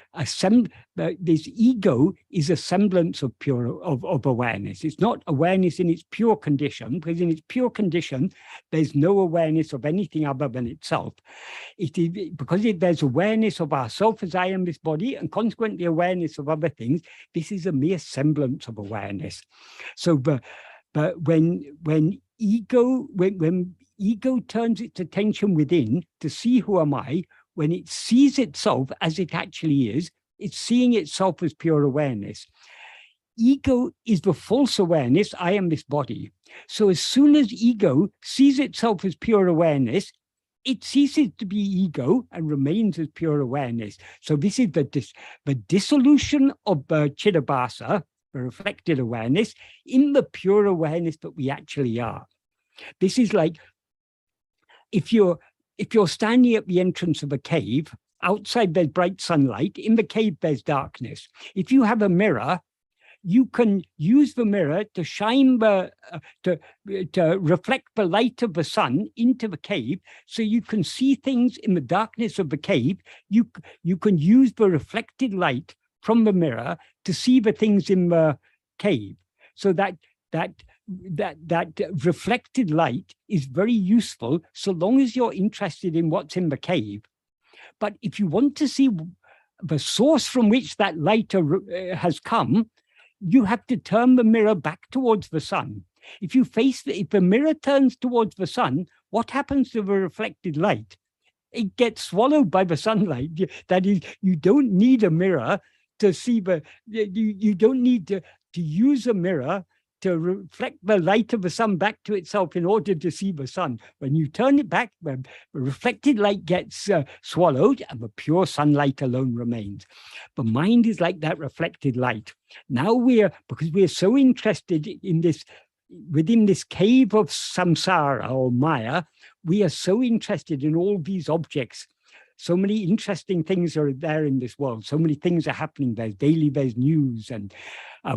this ego is a semblance of of awareness. It's not awareness in its pure condition, because in its pure condition, there's no awareness of anything other than itself. It is because there's awareness of ourself as I am this body, and consequently awareness of other things. This is a mere semblance of awareness. So, but when ego turns its attention within to see who am I, when it sees itself as it actually is, it's seeing itself as pure awareness. Ego is the false awareness, I am this body. So as soon as ego sees itself as pure awareness, it ceases to be ego and remains as pure awareness. So this is the dissolution of Chidabhasa, the reflected awareness, in the pure awareness that we actually are. This is like if you're standing at the entrance of a cave, outside there's bright sunlight, in the cave there's darkness. If you have a mirror, you can use the mirror to shine to reflect the light of the sun into the cave, so you can see things in the darkness of the cave. You can use the reflected light from the mirror to see the things in the cave. So that reflected light is very useful so long as you're interested in what's in the cave. But if you want to see the source from which that light has come, you have to turn the mirror back towards the sun. If the mirror turns towards the sun, what happens to the reflected light? It gets swallowed by the sunlight. That is, you don't need a mirror to see you don't need to use a mirror to reflect the light of the sun back to itself in order to see the sun. When you turn it back, the reflected light gets swallowed and the pure sunlight alone remains. The mind is like that reflected light. Now because we're so interested in this, within this cave of samsara or Maya, we are so interested in all these objects. So many interesting things are there in this world. So many things are happening. There's news, and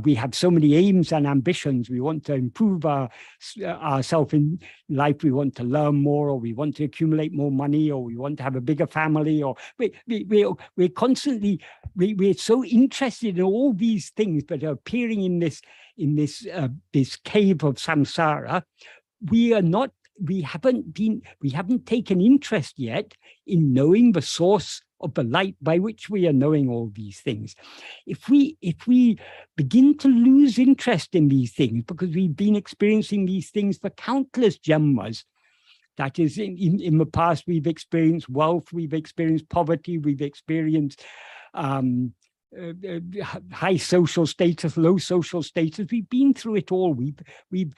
we have so many aims and ambitions. We want to improve ourselves in life. We want to learn more, or we want to accumulate more money, or we want to have a bigger family, or we're constantly, we're so interested in all these things that are appearing in this cave of samsara. We haven't taken interest yet in knowing the source of the light by which we are knowing all these things. If we begin to lose interest in these things, because we've been experiencing these things for countless janmas, that is, in the past, we've experienced wealth, we've experienced poverty, we've experienced high social status, low social status. We've been through it all. We've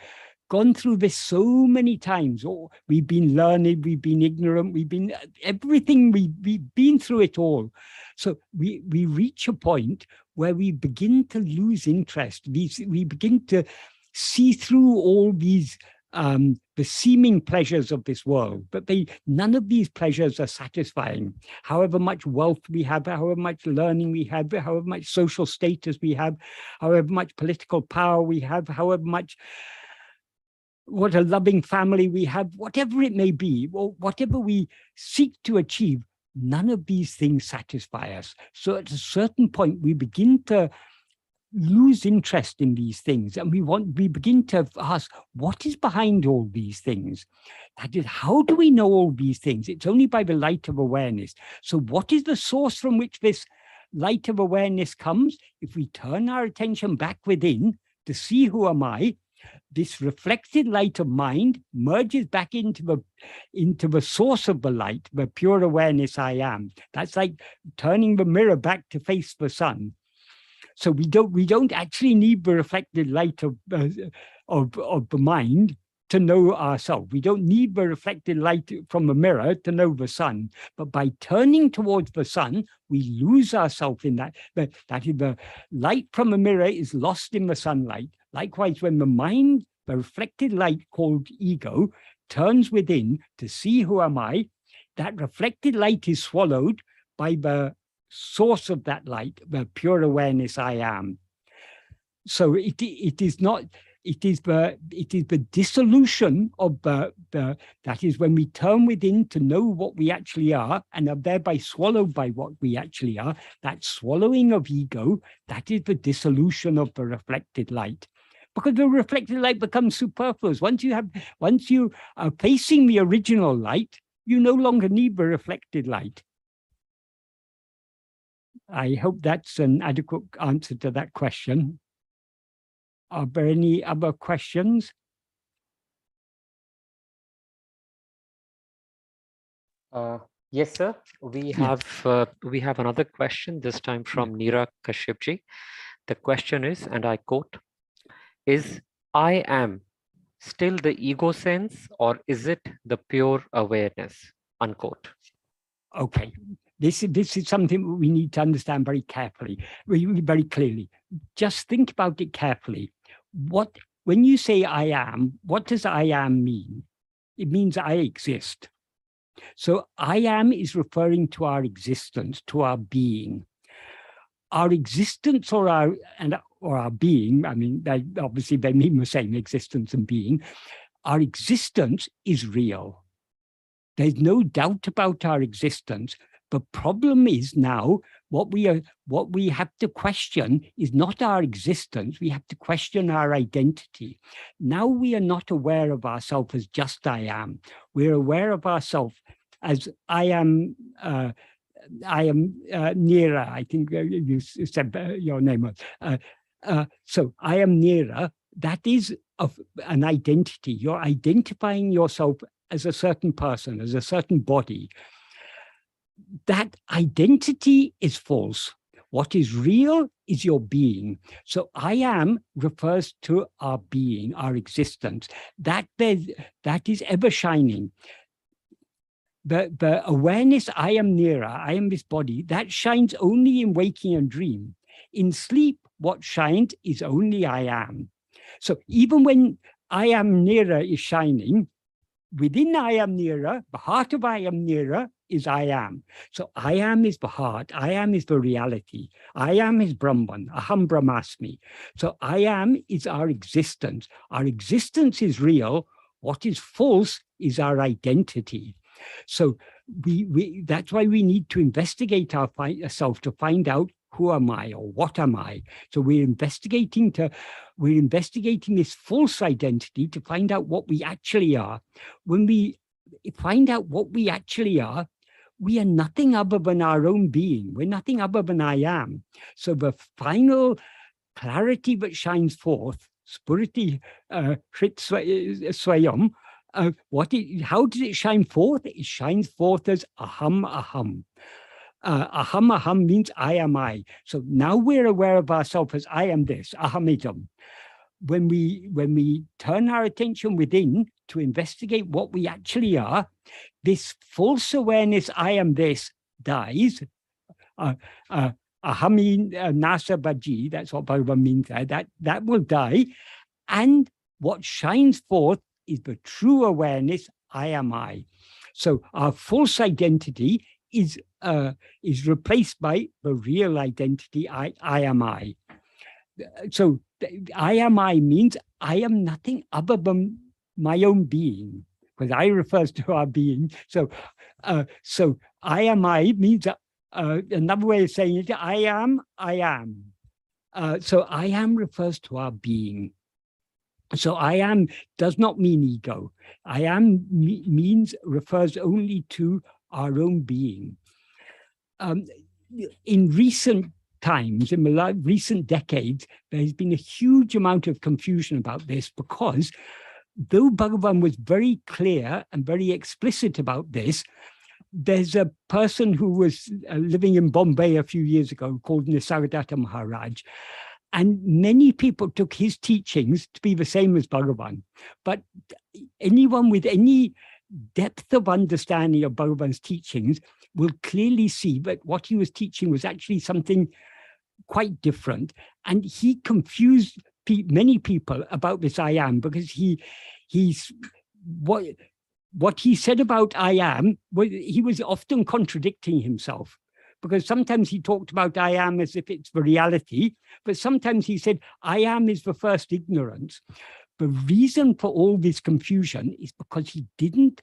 gone through this so many times. Oh, we've been learned, we've been ignorant, we've been everything. We've been through it all. So we reach a point where we begin to lose interest. We begin to see through all these the seeming pleasures of this world, but none of these pleasures are satisfying. However much wealth we have, however much learning we have, however much social status we have, however much political power we have, however much, what a loving family we have, whatever it may be, or whatever we seek to achieve, none of these things satisfy us. So at a certain point, we begin to lose interest in these things, and we begin to ask, what is behind all these things? That is, how do we know all these things? It's only by the light of awareness. So what is the source from which this light of awareness comes? If we turn our attention back within to see who am I, this reflected light of mind merges back into the source of the light, the pure awareness I am. That's like turning the mirror back to face the sun. So we don't actually need the reflected light of the mind to know ourselves. We don't need the reflected light from the mirror to know the sun. But by turning towards the sun, we lose ourselves in that. That is, the light from the mirror is lost in the sunlight. Likewise, when the mind, the reflected light called ego, turns within to see who am I, that reflected light is swallowed by the source of that light, the pure awareness I am. So it is not, it is the dissolution of that is when we turn within to know what we actually are and are thereby swallowed by what we actually are. That swallowing of ego, that is the dissolution of the reflected light. Because the reflected light becomes superfluous. Once you are facing the original light, you no longer need the reflected light. I hope that's an adequate answer to that question. Are there any other questions? Yes, sir. We have another question, this time from Neera Kashyapji. The question is, and I quote, "Is I am still the ego sense, or is it the pure awareness?" Unquote. Okay. This is something we need to understand very carefully, very clearly. Just think about it carefully. When you say I am, what does I am mean? It means I exist. So I am is referring to our existence, to our being. Our existence or our being, I mean, obviously they mean the same, existence and being. Our existence is real. There's no doubt about our existence. The problem is now what we have to question is not our existence. We have to question our identity. Now we are not aware of ourselves as just I am. We're aware of ourselves as I am. Neera. I think you said your name was. So I am Neera. That is an identity. You're identifying yourself as a certain person, as a certain body. That identity is false. What is real is your being. So I am refers to our being, our existence. That is ever shining. The awareness I am Neera, I am this body, that shines only in waking and dream. In sleep, what shines is only I am. So even when I am Neera is shining, within I am Neera, the heart of I am Neera is I am. So I am is the heart, I am is the reality, I am is Brahman, Aham Brahmasmi. So I am is our existence. Our existence is real. What is false is our identity. So that's why we need to investigate ourselves to find out who am I or what am I. So we're investigating this false identity to find out what we actually are. When we find out what we actually are, we are nothing other than our own being. We're nothing other than I am. So the final clarity that shines forth, Spuriti Hrit Swayam, how does it shine forth? It shines forth as aham aham. Aham aham means I am I. So now we're aware of ourselves as I am this, ahamidam. When we turn our attention within to investigate what we actually are, this false awareness, I am this, dies. Ahami nasa baji, that's what Bhagavan means there, that will die. And what shines forth is the true awareness, I am I. So our false identity is replaced by the real identity, I am I. So I am I means I am nothing other than my own being, because I refers to our being. So I am I means another way of saying it, I am. So I am refers to our being. So I am does not mean ego. I am refers only to our own being. In recent times, in the recent decades, there's been a huge amount of confusion about this, because though Bhagavan was very clear and very explicit about this, there's a person who was living in Bombay a few years ago called Nisargadatta Maharaj. And many people took his teachings to be the same as Bhagavan. But anyone with any depth of understanding of Bhagavan's teachings will clearly see that what he was teaching was actually something quite different. And he confused many people about this I am, because what he said about I am, he was often contradicting himself. because sometimes he talked about I am as if it's the reality, but sometimes he said I am is the first ignorance. The reason for all this confusion is because he didn't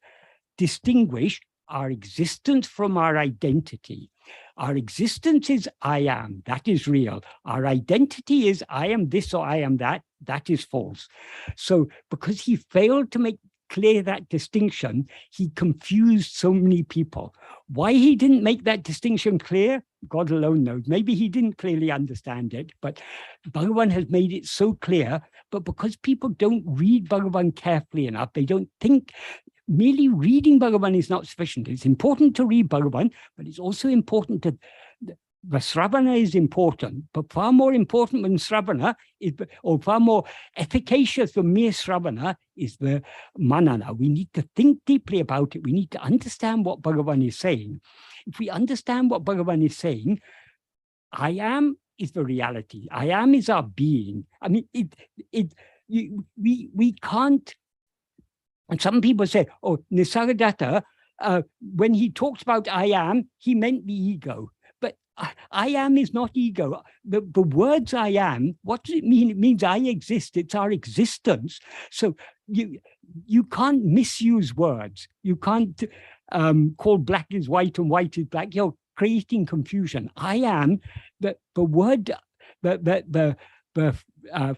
distinguish our existence from our identity. Our existence is I am, that is real. Our identity is I am this or I am that, that is false. So because he failed to make clear that distinction, he confused so many people. Why he didn't make that distinction clear, God alone knows. Maybe he didn't clearly understand it, but Bhagavan has made it so clear. But because people don't read Bhagavan carefully enough, they don't think. Merely reading Bhagavan is not sufficient. It's important to read Bhagavan, but it's also important to, the Sravana is important, but far more important than Sravana, is, or far more efficacious than mere Sravana, is the Manana. We need to think deeply about it. We need to understand what Bhagavan is saying. If we understand what Bhagavan is saying, I am is the reality. I am is our being. I mean, we can't. And some people say, oh, Nisargadatta, when he talks about I am, he meant the ego. But I am is not ego. The words I am, what does it mean? It means I exist. It's our existence. So you can't misuse words. You can't call black is white and white is black. You're creating confusion. I am, the word, the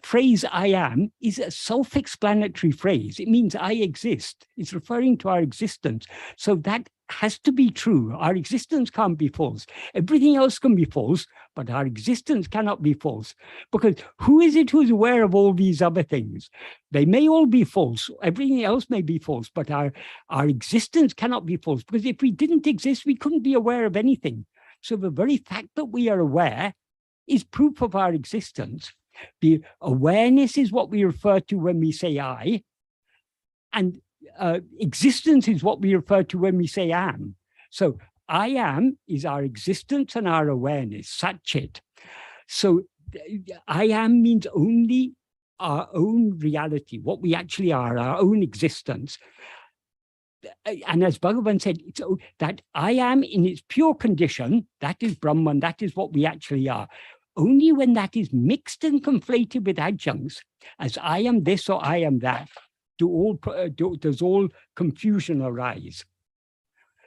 phrase I am is a self-explanatory phrase. It means I exist. It's referring to our existence. So that has to be true. Our existence can't be false. Everything else can be false, but our existence cannot be false. Because who is it who's aware of all these other things? They may all be false. Everything else may be false, but our existence cannot be false. Because if we didn't exist, we couldn't be aware of anything. So the very fact that we are aware is proof of our existence. The awareness is what we refer to when we say I, and existence is what we refer to when we say am. So I am is our existence and our awareness, Satchit. So I am means only our own reality, what we actually are, our own existence. And as Bhagavan said, it's that I am in its pure condition, that is Brahman, that is what we actually are. Only when that is mixed and conflated with adjuncts, as I am this or I am that, does all confusion arise.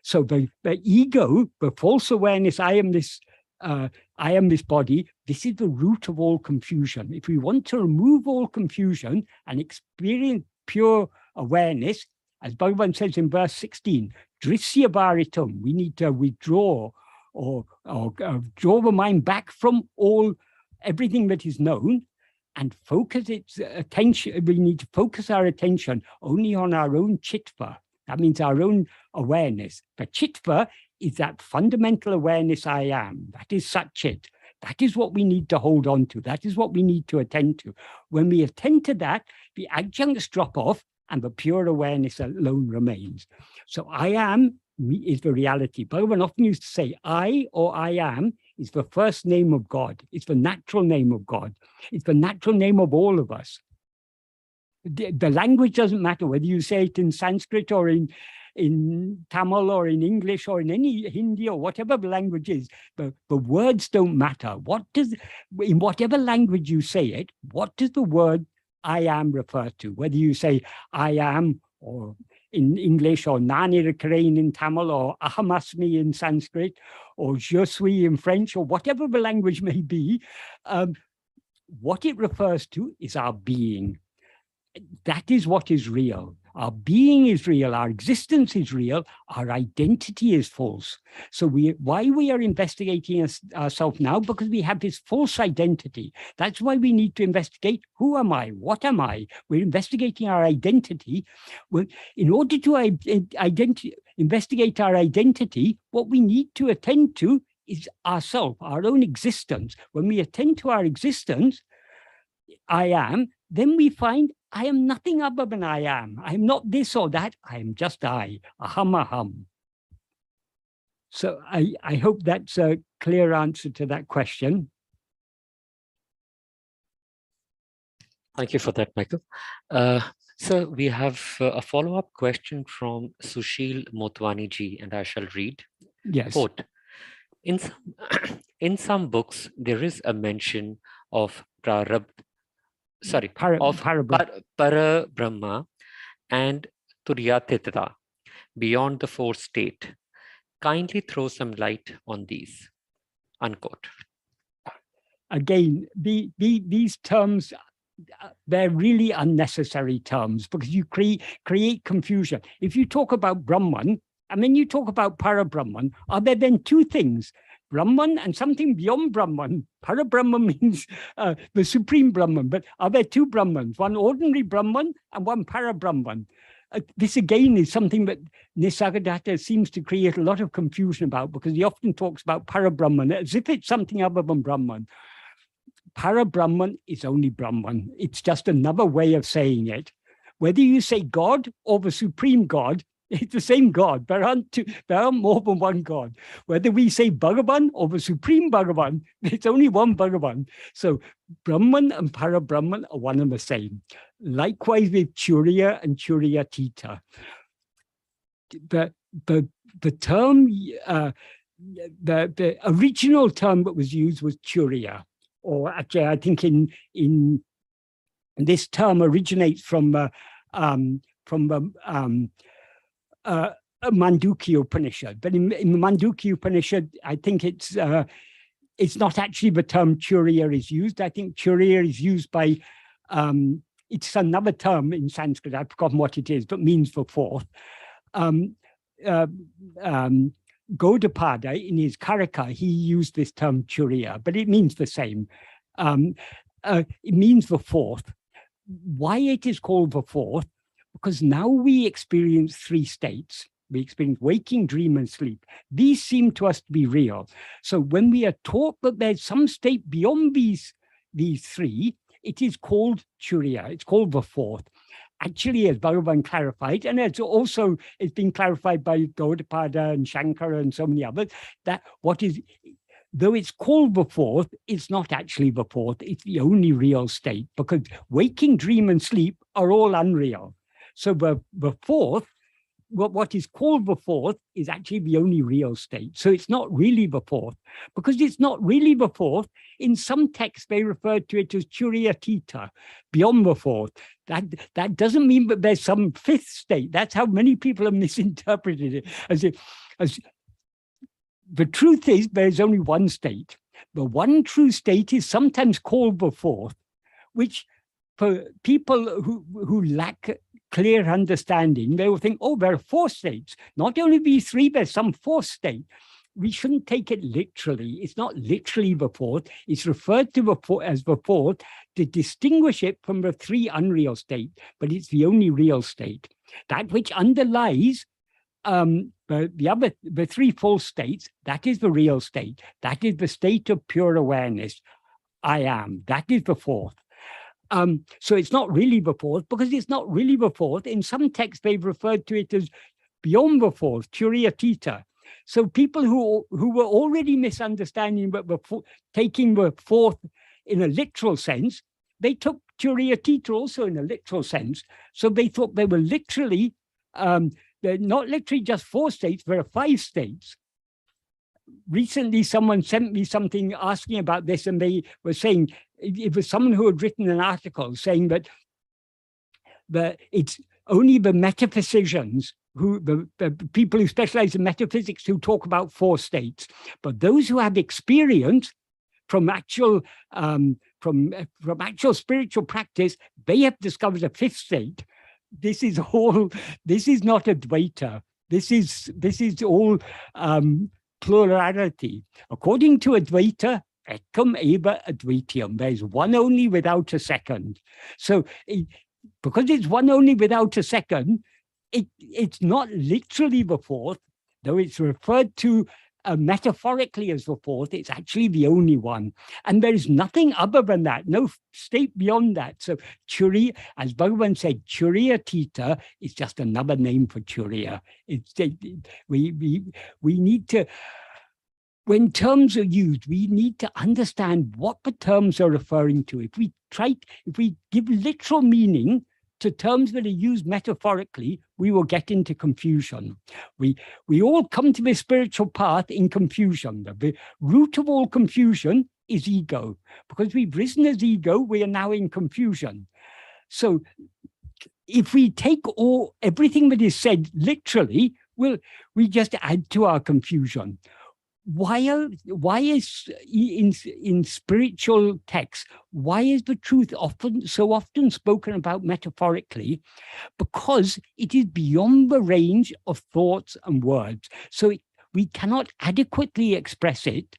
So the ego, the false awareness, I am this body, this is the root of all confusion. If we want to remove all confusion and experience pure awareness, as Bhagavan says in verse 16, Drisya Bharitam, we need to withdraw or draw the mind back from everything that is known and focus its attention. We need to focus our attention only on our own chitva. That means our own awareness. The chitva is that fundamental awareness I am. That is Satchit. That is what we need to hold on to. That is what we need to attend to. When we attend to that, the adjuncts drop off and the pure awareness alone remains. So I am is the reality. Bhagavan often used to say, I or I am is the first name of God. It's the natural name of God. It's the natural name of all of us. The language doesn't matter, whether you say it in Sanskrit or in Tamil or in English or in any Hindi or whatever the language is. The words don't matter. In whatever language you say it, what does the word I am refer to? Whether you say I am or in English or Nani Rakarain in Tamil or Ahamasmi in Sanskrit or Je suis in French or whatever the language may be, what it refers to is our being. That is what is real. Our being is real, our existence is real, our identity is false. So why we are investigating ourselves now? Because we have this false identity. That's why we need to investigate, who am I? What am I? We're investigating our identity. Well, in order to investigate our identity, what we need to attend to is ourself, our own existence. When we attend to our existence, I am, then we find I am nothing other than I am. I am not this or that. I am just I, aham. So I hope that's a clear answer to that question. Thank you for that, Michael. So we have a follow-up question from Sushil Motwani ji, and I shall read. Yes. Quote, In some, in some books, there is a mention of para Brahma and Turyatitra beyond the fourth state. Kindly throw some light on these. Unquote. Again, these terms, they're really unnecessary terms because you create confusion. If you talk about Brahman, and then you talk about Para-Brahman, are there then two things? Brahman and something beyond Brahman. Para-Brahman means the supreme Brahman, but are there two Brahmans? One ordinary Brahman and one Para-Brahman. This again is something that Nisargadatta seems to create a lot of confusion about because he often talks about Para-Brahman as if it's something other than Brahman. Para-Brahman is only Brahman. It's just another way of saying it. Whether you say God or the supreme God, it's the same God. There aren't more than one God. Whether we say Bhagavan or the supreme Bhagavan, it's only one Bhagavan. So Brahman and Para-Brahman are one and the same. Likewise with Turiya and Turiyatita. The term, the original term that was used was Turiya. Or actually, I think in this term originates from Mandukya Upanishad. But in the Mandukya Upanishad, I think it's not actually the term Turiya is used. I think Turiya is used by it's another term in Sanskrit. I've forgotten what it is, but means the fourth. Gaudapada, in his Karika, he used this term Turiya, but it means the same. It means the fourth. Why it is called the fourth? Because now we experience three states. We experience waking, dream, and sleep. These seem to us to be real. So when we are taught that there's some state beyond these three, it is called Turiya. It's called the fourth. Actually, as Bhagavan clarified, and it's been clarified by Gaudapada and Shankara and so many others, that though it's called the fourth, it's not actually the fourth, it's the only real state, because waking, dream, and sleep are all unreal. So the fourth, what is called the fourth is actually the only real state. So it's not really the fourth. Because it's not really the fourth, in some texts they refer to it as Turiyatita, beyond the fourth. That doesn't mean that there's some fifth state. That's how many people have misinterpreted it. As the truth is, there's only one state. The one true state is sometimes called the fourth, which for people who lack clear understanding, they will think, oh, there are four states. Not only these three, there's some fourth state. We shouldn't take it literally. It's not literally the fourth. It's referred to as the fourth to distinguish it from the three unreal states, but it's the only real state. That which underlies the three false states, that is the real state. That is the state of pure awareness. I am. That is the fourth. So it's not really the fourth, because it's not really the fourth. In some texts, they've referred to it as beyond the fourth, Turiyatita. So people who were already misunderstanding, but were taking the fourth in a literal sense, they took Turiyatita also in a literal sense. So they thought they were literally, they're not literally just four states, there are five states. Recently, someone sent me something asking about this, and they were saying, it was someone who had written an article saying that it's only the metaphysicians, the people who specialize in metaphysics, who talk about four states. But those who have experience from actual spiritual practice, they have discovered a fifth state. This is not Advaita. This is all plurality. According to Advaita, ekam eva advaitiyam. There's one only without a second. So because it's one only without a second, it's not literally the fourth, though it's referred to metaphorically as the fourth. It's actually the only one. And there is nothing other than that, no state beyond that. So Turiya, as Bhagavan said, Turiyatita is just another name for Turiya. We need to, when terms are used, we need to understand what the terms are referring to. If we give literal meaning, to terms that are used metaphorically, we will get into confusion. We all come to this spiritual path in confusion. The root of all confusion is ego. Because we've risen as ego, we are now in confusion. So if we take everything that is said literally, we just add to our confusion. Why is in spiritual texts, why is the truth so often spoken about metaphorically? Because it is beyond the range of thoughts and words. So we cannot adequately express it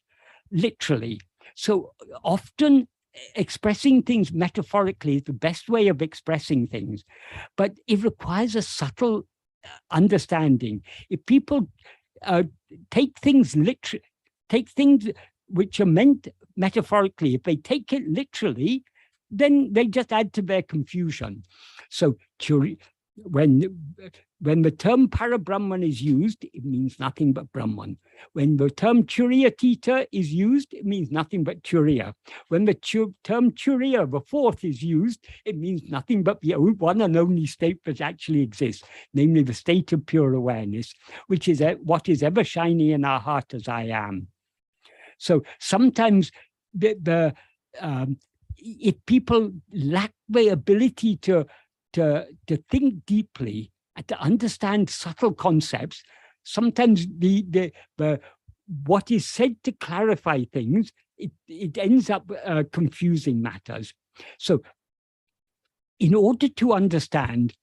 literally. So often expressing things metaphorically is the best way of expressing things, but it requires a subtle understanding. If people take things which are meant metaphorically, if they take it literally, then they just add to their confusion. So when the term Parabrahman is used, it means nothing but Brahman. When the term Turiyatita is used, it means nothing but Turiya. When the term Turiya, the fourth, is used, it means nothing but the one and only state that actually exists, namely the state of pure awareness, which is what is ever shining in our heart as I am. So sometimes if people lack the ability to think deeply and to understand subtle concepts, sometimes what is said to clarify things, it ends up confusing matters. So in order to understand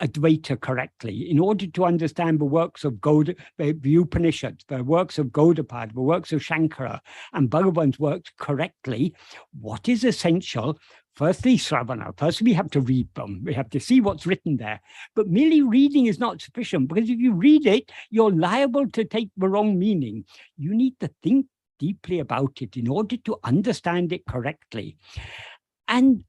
Advaita correctly, in order to understand the works of the Upanishads, the works of Gaudapada, the works of Shankara, and Bhagavan's works correctly, what is essential? Firstly, Sravana. First, we have to read them. We have to see what's written there. But merely reading is not sufficient, because if you read it, you're liable to take the wrong meaning. You need to think deeply about it in order to understand it correctly. And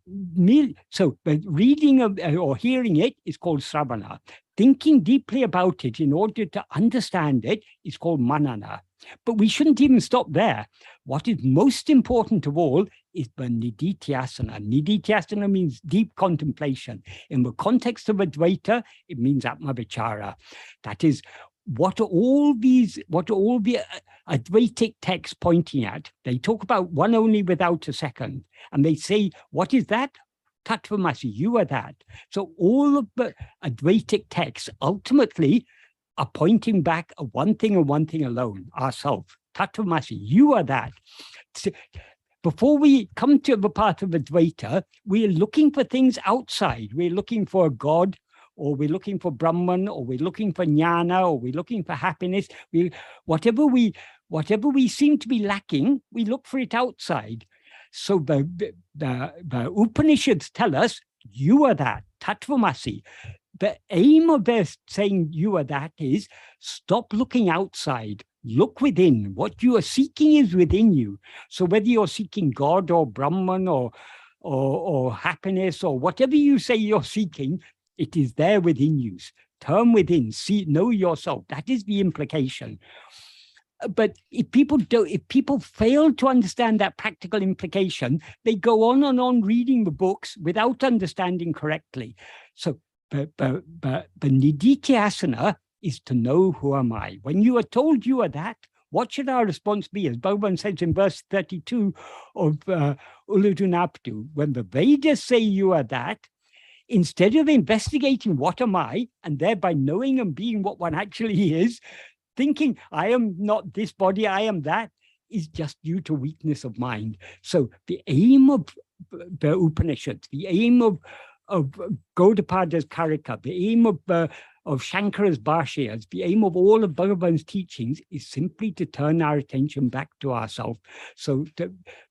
so reading or hearing it is called Sravana. Thinking deeply about it in order to understand it is called Manana. But we shouldn't even stop there. What is most important of all is the Nididhyasana. Nididhyasana means deep contemplation. In the context of Advaita, it means Atmavichara. That is what are all the Advaitic texts pointing at. They talk about one only without a second. And they say, what is that? Tattvamasi, you are that. So all of the Advaitic texts ultimately are pointing back at one thing and one thing alone, ourself. Tattvamasi, you are that. So before we come to the path of Advaita, we are looking for things outside. We're looking for a God, or we're looking for Brahman, or we're looking for jnana, or we're looking for happiness. Whatever we seem to be lacking, we look for it outside. So the Upanishads tell us, you are that, Tattvamasi. The aim of their saying you are that is, stop looking outside, look within. What you are seeking is within you. So whether you're seeking God or Brahman or happiness or whatever you say you're seeking, it is there within you. Turn within, know yourself. That is the implication. But if people fail to understand that practical implication, they go on and on reading the books without understanding correctly. So the Nididhyasana is to know who am I. When you are told you are that, what should our response be? As Bhagavan says in verse 32 of Uludunaptu, when the Vedas say you are that, instead of investigating what am I, and thereby knowing and being what one actually is, thinking I am not this body, I am that, is just due to weakness of mind. So the aim of the Upanishads, the aim of Gaudapada's Karika, the aim of Shankara's Bhashyas, the aim of all of Bhagavan's teachings is simply to turn our attention back to ourselves. So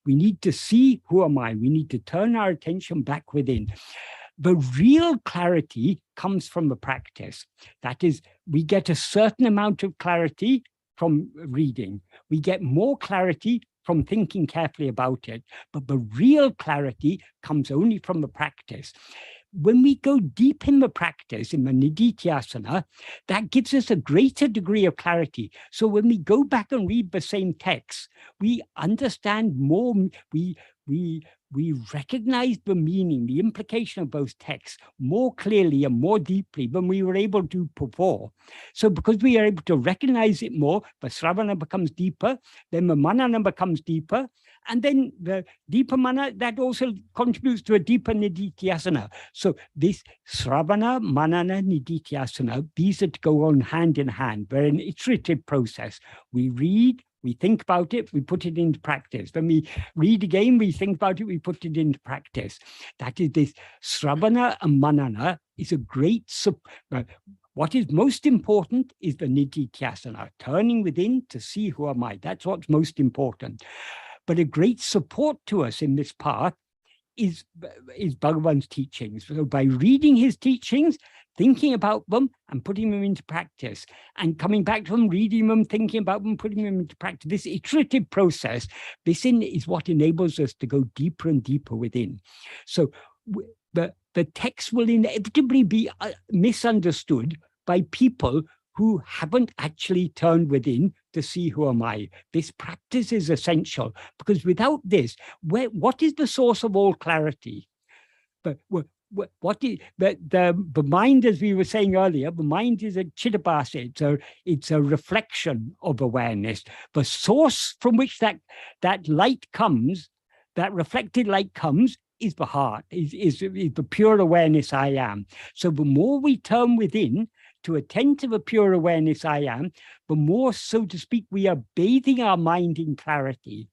we need to see who am I, we need to turn our attention back within. The real clarity comes from the practice. That is, we get a certain amount of clarity from reading. We get more clarity from thinking carefully about it. But the real clarity comes only from the practice. When we go deep in the practice, in the Nididhyasana, that gives us a greater degree of clarity. So when we go back and read the same text, we understand more, we we recognize the meaning, the implication of those texts more clearly and more deeply than we were able to before. So because we are able to recognize it more, the Sravana becomes deeper, then the Manana becomes deeper, and then the deeper Mana, that also contributes to a deeper Nididhyasana. So this Sravana, Manana, Nididhyasana, these are to go on hand in hand. They're an iterative process. We read, we think about it, we put it into practice. When we read again, we think about it, we put it into practice. That is this Sravana and Manana is a great, what is most important is the Nididhyasana, turning within to see who am I. That's what's most important. But a great support to us in this path is Bhagavan's teachings. So by reading his teachings, thinking about them and putting them into practice, and coming back to them, reading them, thinking about them, putting them into practice, this iterative process, this is what enables us to go deeper and deeper within. So the text will inevitably be misunderstood by people who haven't actually turned within to see who am I. This practice is essential, because without this, what is the source of all clarity? But what is the mind, as we were saying earlier, the mind is a chitabhasa, it's a reflection of awareness. The source from which that light comes, that reflected light comes, is the heart, is the pure awareness I am. So the more we turn within to attend to the pure awareness I am, the more, so to speak, we are bathing our mind in clarity,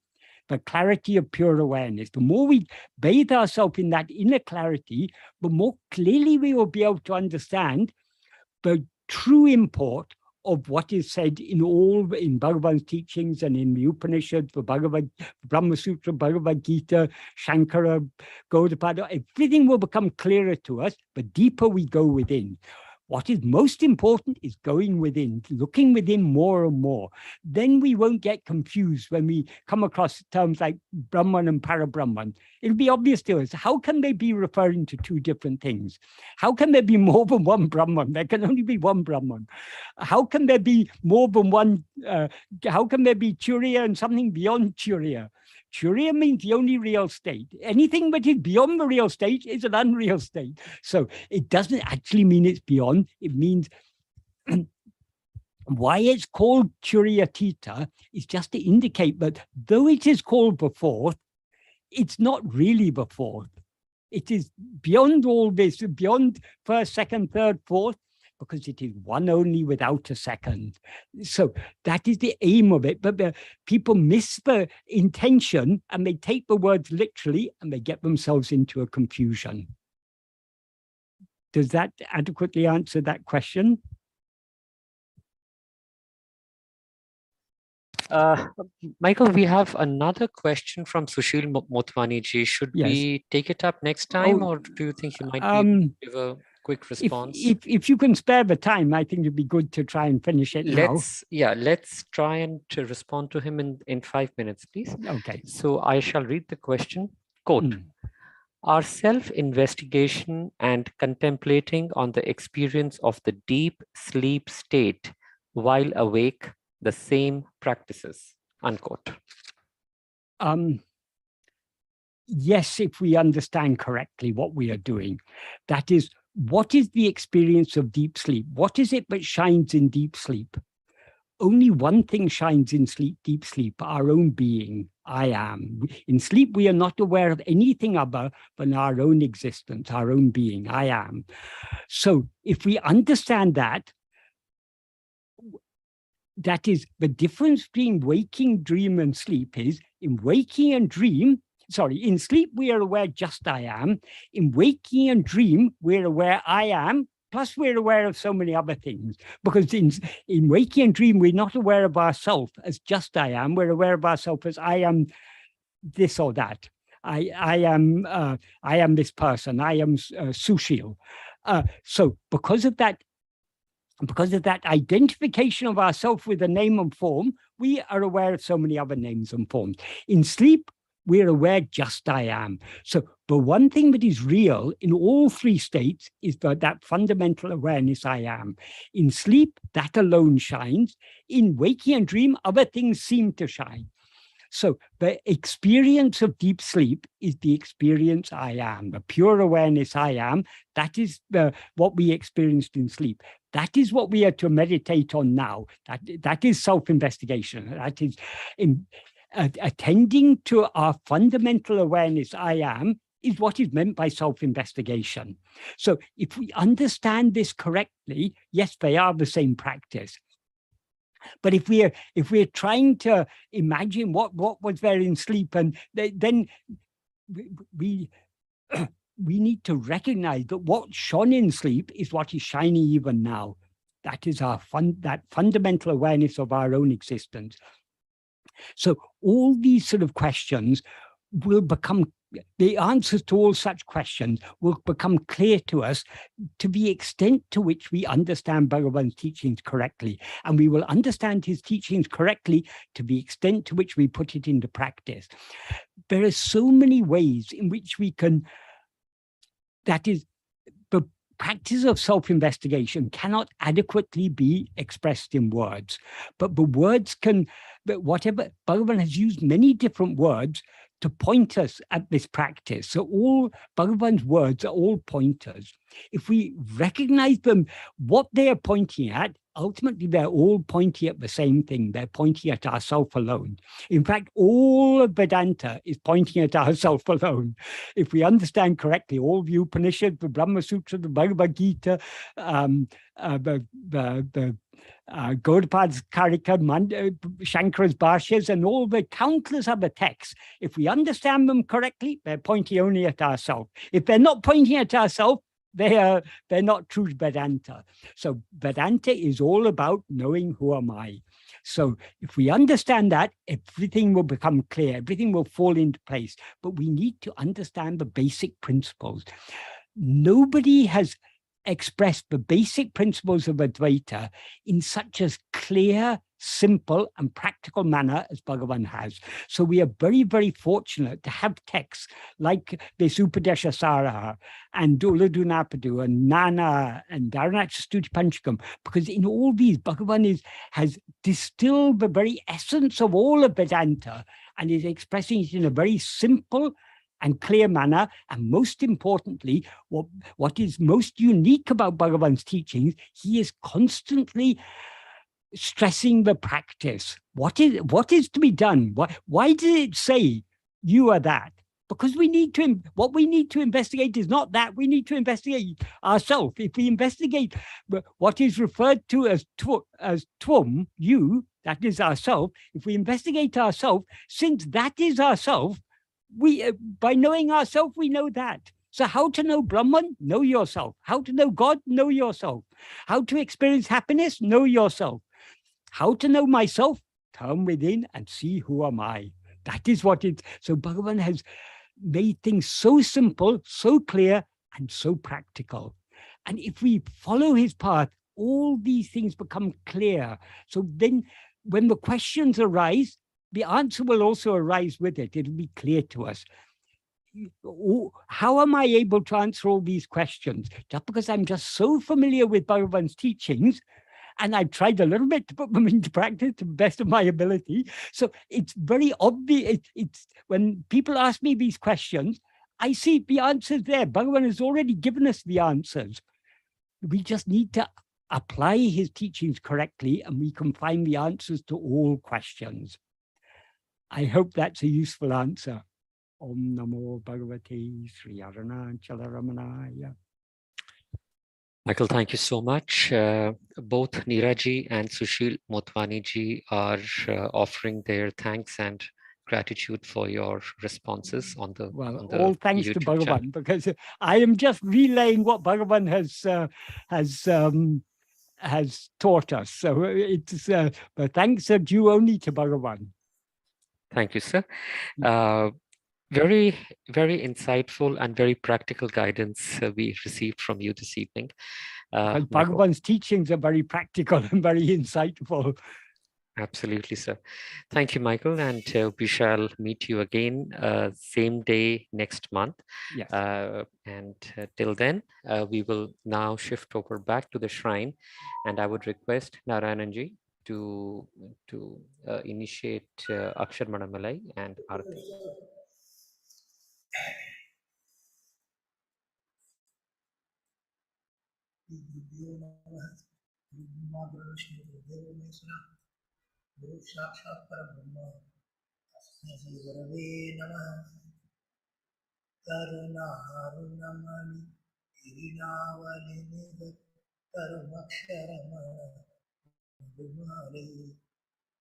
the clarity of pure awareness. The more we bathe ourselves in that inner clarity, the more clearly we will be able to understand the true import of what is said in Bhagavan's teachings and in the Upanishads, the Brahma Sutra, Bhagavad Gita, Shankara, Gaudapada. Everything will become clearer to us the deeper we go within. What is most important is going within, looking within more and more. Then we won't get confused when we come across terms like Brahman and Parabrahman. It'll be obvious to us. How can they be referring to two different things? How can there be more than one Brahman? There can only be one Brahman. How can there be more than one? How can there be Turiya and something beyond Turiya? Turiya means the only real state. Anything that is beyond the real state is an unreal state. So it doesn't actually mean it's beyond. It means why it's called Turiyatita is just to indicate that though it is called the fourth, it's not really the fourth. It is beyond all this, beyond first, second, third, fourth, because it is one only without a second. So that is the aim of it. But people miss the intention and they take the words literally and they get themselves into a confusion. Does that adequately answer that question? Michael, we have another question from Sushil Motwani ji. Should we take it up next time, or do you think you might be able to give a quick response? If you can spare the time, I think it'd be good to try and finish it now. Let's try and to respond to him in 5 minutes, please. Okay. So I shall read the question. Quote, are self-investigation and contemplating on the experience of the deep sleep state while awake the same practices? Unquote. Yes, if we understand correctly what we are doing. That is, what is the experience of deep sleep? What is it that shines in deep sleep? Only one thing shines in deep sleep, our own being, I am. In sleep, we are not aware of anything other than our own existence, our own being, I am. So if we understand that, that is the difference between waking, dream, and sleep is in waking and dream, in sleep, we are aware just I am. In waking and dream, we're aware I am, plus we're aware of so many other things. Because in waking and dream, we're not aware of ourselves as just I am. We're aware of ourselves as I am this or that. I am this person. I am Sushil. So because of that identification of ourselves with a name and form, we are aware of so many other names and forms. In sleep, we're aware just I am. So the one thing that is real in all three states is that fundamental awareness I am. In sleep, that alone shines. In waking and dream, other things seem to shine. So the experience of deep sleep is the experience I am, the pure awareness I am. That is what we experienced in sleep. That is what we are to meditate on now. That is self-investigation. That is attending to our fundamental awareness I am is what is meant by self-investigation. So if we understand this correctly, yes, they are the same practice. But if we're trying to imagine what was there in sleep, and then we we need to recognize that what shone in sleep is what is shining even now. That is that fundamental awareness of our own existence. So all these sort of questions will become, the answers to all such questions will become clear to us to the extent to which we understand Bhagavan's teachings correctly. And we will understand his teachings correctly to the extent to which we put it into practice. There are so many ways in which we can, that is, the practice of self-investigation cannot adequately be expressed in words, but the words can, but whatever, Bhagavan has used many different words to point us at this practice. So all Bhagavan's words are all pointers. If we recognize them, what they are pointing at, ultimately they're all pointing at the same thing. They're pointing at ourself alone. In fact, all of Vedanta is pointing at ourself alone. If we understand correctly, all the Upanishads, the Brahma Sutra, the Bhagavad Gita, Gaudapad's Karika, Shankara's Bhashyas, and all the countless other texts, if we understand them correctly, they're pointing only at ourselves. If they're not pointing at ourselves, they're not true Vedanta. So Vedanta is all about knowing who am I. So if we understand that, everything will become clear, everything will fall into place. But we need to understand the basic principles. Nobody has expressed the basic principles of Advaita in such a clear, simple, and practical manner as Bhagavan has. So we are very, very fortunate to have texts like this Upadesha Saraha and Uladunapadu and Nana and Dharanacha Stuti Panchakam, because in all these, Bhagavan has distilled the very essence of all of Vedanta and is expressing it in a very simple and clear manner. And most importantly, what is most unique about Bhagavan's teachings, he is constantly stressing the practice. What is to be done? Why did it say you are that? Because what we need to investigate is not that. We need to investigate ourselves. If we investigate what is referred to as Tvam, you, that is ourself, if we investigate ourselves, since that is ourself, by knowing ourselves, we know that. So how to know Brahman? Know yourself. How to know God? Know yourself. How to experience happiness? Know yourself. How to know myself? Turn within and see who am I. That is what it. So Bhagavan has made things so simple, so clear, and so practical. And if we follow his path, all these things become clear. So then when the questions arise, the answer will also arise with it. It'll be clear to us. How am I able to answer all these questions? Just because I'm just so familiar with Bhagavan's teachings, and I've tried a little bit to put them into practice to the best of my ability. So it's very obvious. It's when people ask me these questions, I see the answers there. Bhagavan has already given us the answers. We just need to apply his teachings correctly, and we can find the answers to all questions. I hope that's a useful answer. Om Namo Bhagavate Sri Arunachala Ramanaya. Michael, thank you so much. Both Neeraji and Sushil Motwani ji are offering their thanks and gratitude for your responses on the all thanks YouTube to Bhagavan channel. Because I am just relaying what Bhagavan has taught us. So it's but thanks are due only to Bhagavan. Thank you, sir. Very, very insightful and very practical guidance we received from you this evening. Bhagavan's teachings are very practical and very insightful. Absolutely, sir. Thank you, Michael. And we shall meet you again same day next month. Yes. And till then, we will now shift over back to the shrine. And I would request Narayananji to initiate Akshar Manamalai and Arati. गुरु साक्षात् परब्रह्म तस्मै श्री गुरवे नमः। करुणारुणमणि गिरिनावलिनिध करुमक्षरमण மதுமாலை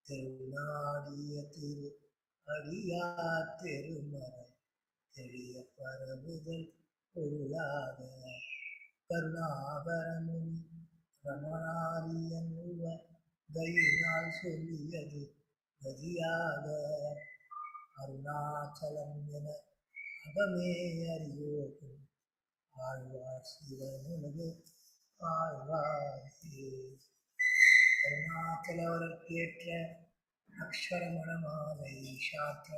திருநாடிய திரு அடியார் திருமறை தெரிய பரவுதல் பொருளாக கருணாகரமுனி ரமணாரியன் கையினால் சொல்லியது கதியாக அருணாச்சலம் என அகமே அறியோகும் ஆழ்வார் சிவனுலகு ஆழ்வார்க்கே. அருணாச்சலவரற்கேற்ற அக்ஷரமணமாலை சாற்ற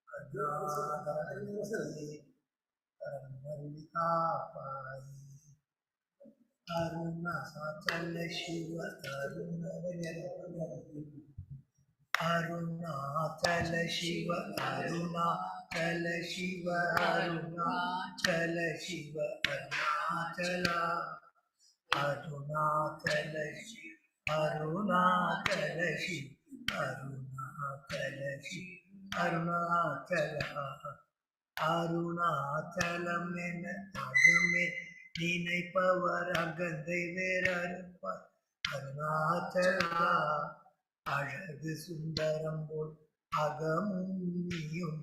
கருணாகரே கரமருளி காப்பாய். அருணாச்சல சிவ அருணாச்சல சிவ அருணாச்சல சிவ அருணாச்சல சிவ அருணாச்சலா அருணாச்சல சிவ அருணாச்சல சிவ அருணாச்சல சிவ அருணாச்சலா அருணாச்சலம் என அகமே நினைப்பவர் அகந்தை வேறறுப்பார் அருணாச்சலா அழகு சுந்தரம் போல் அகமும் நீயும்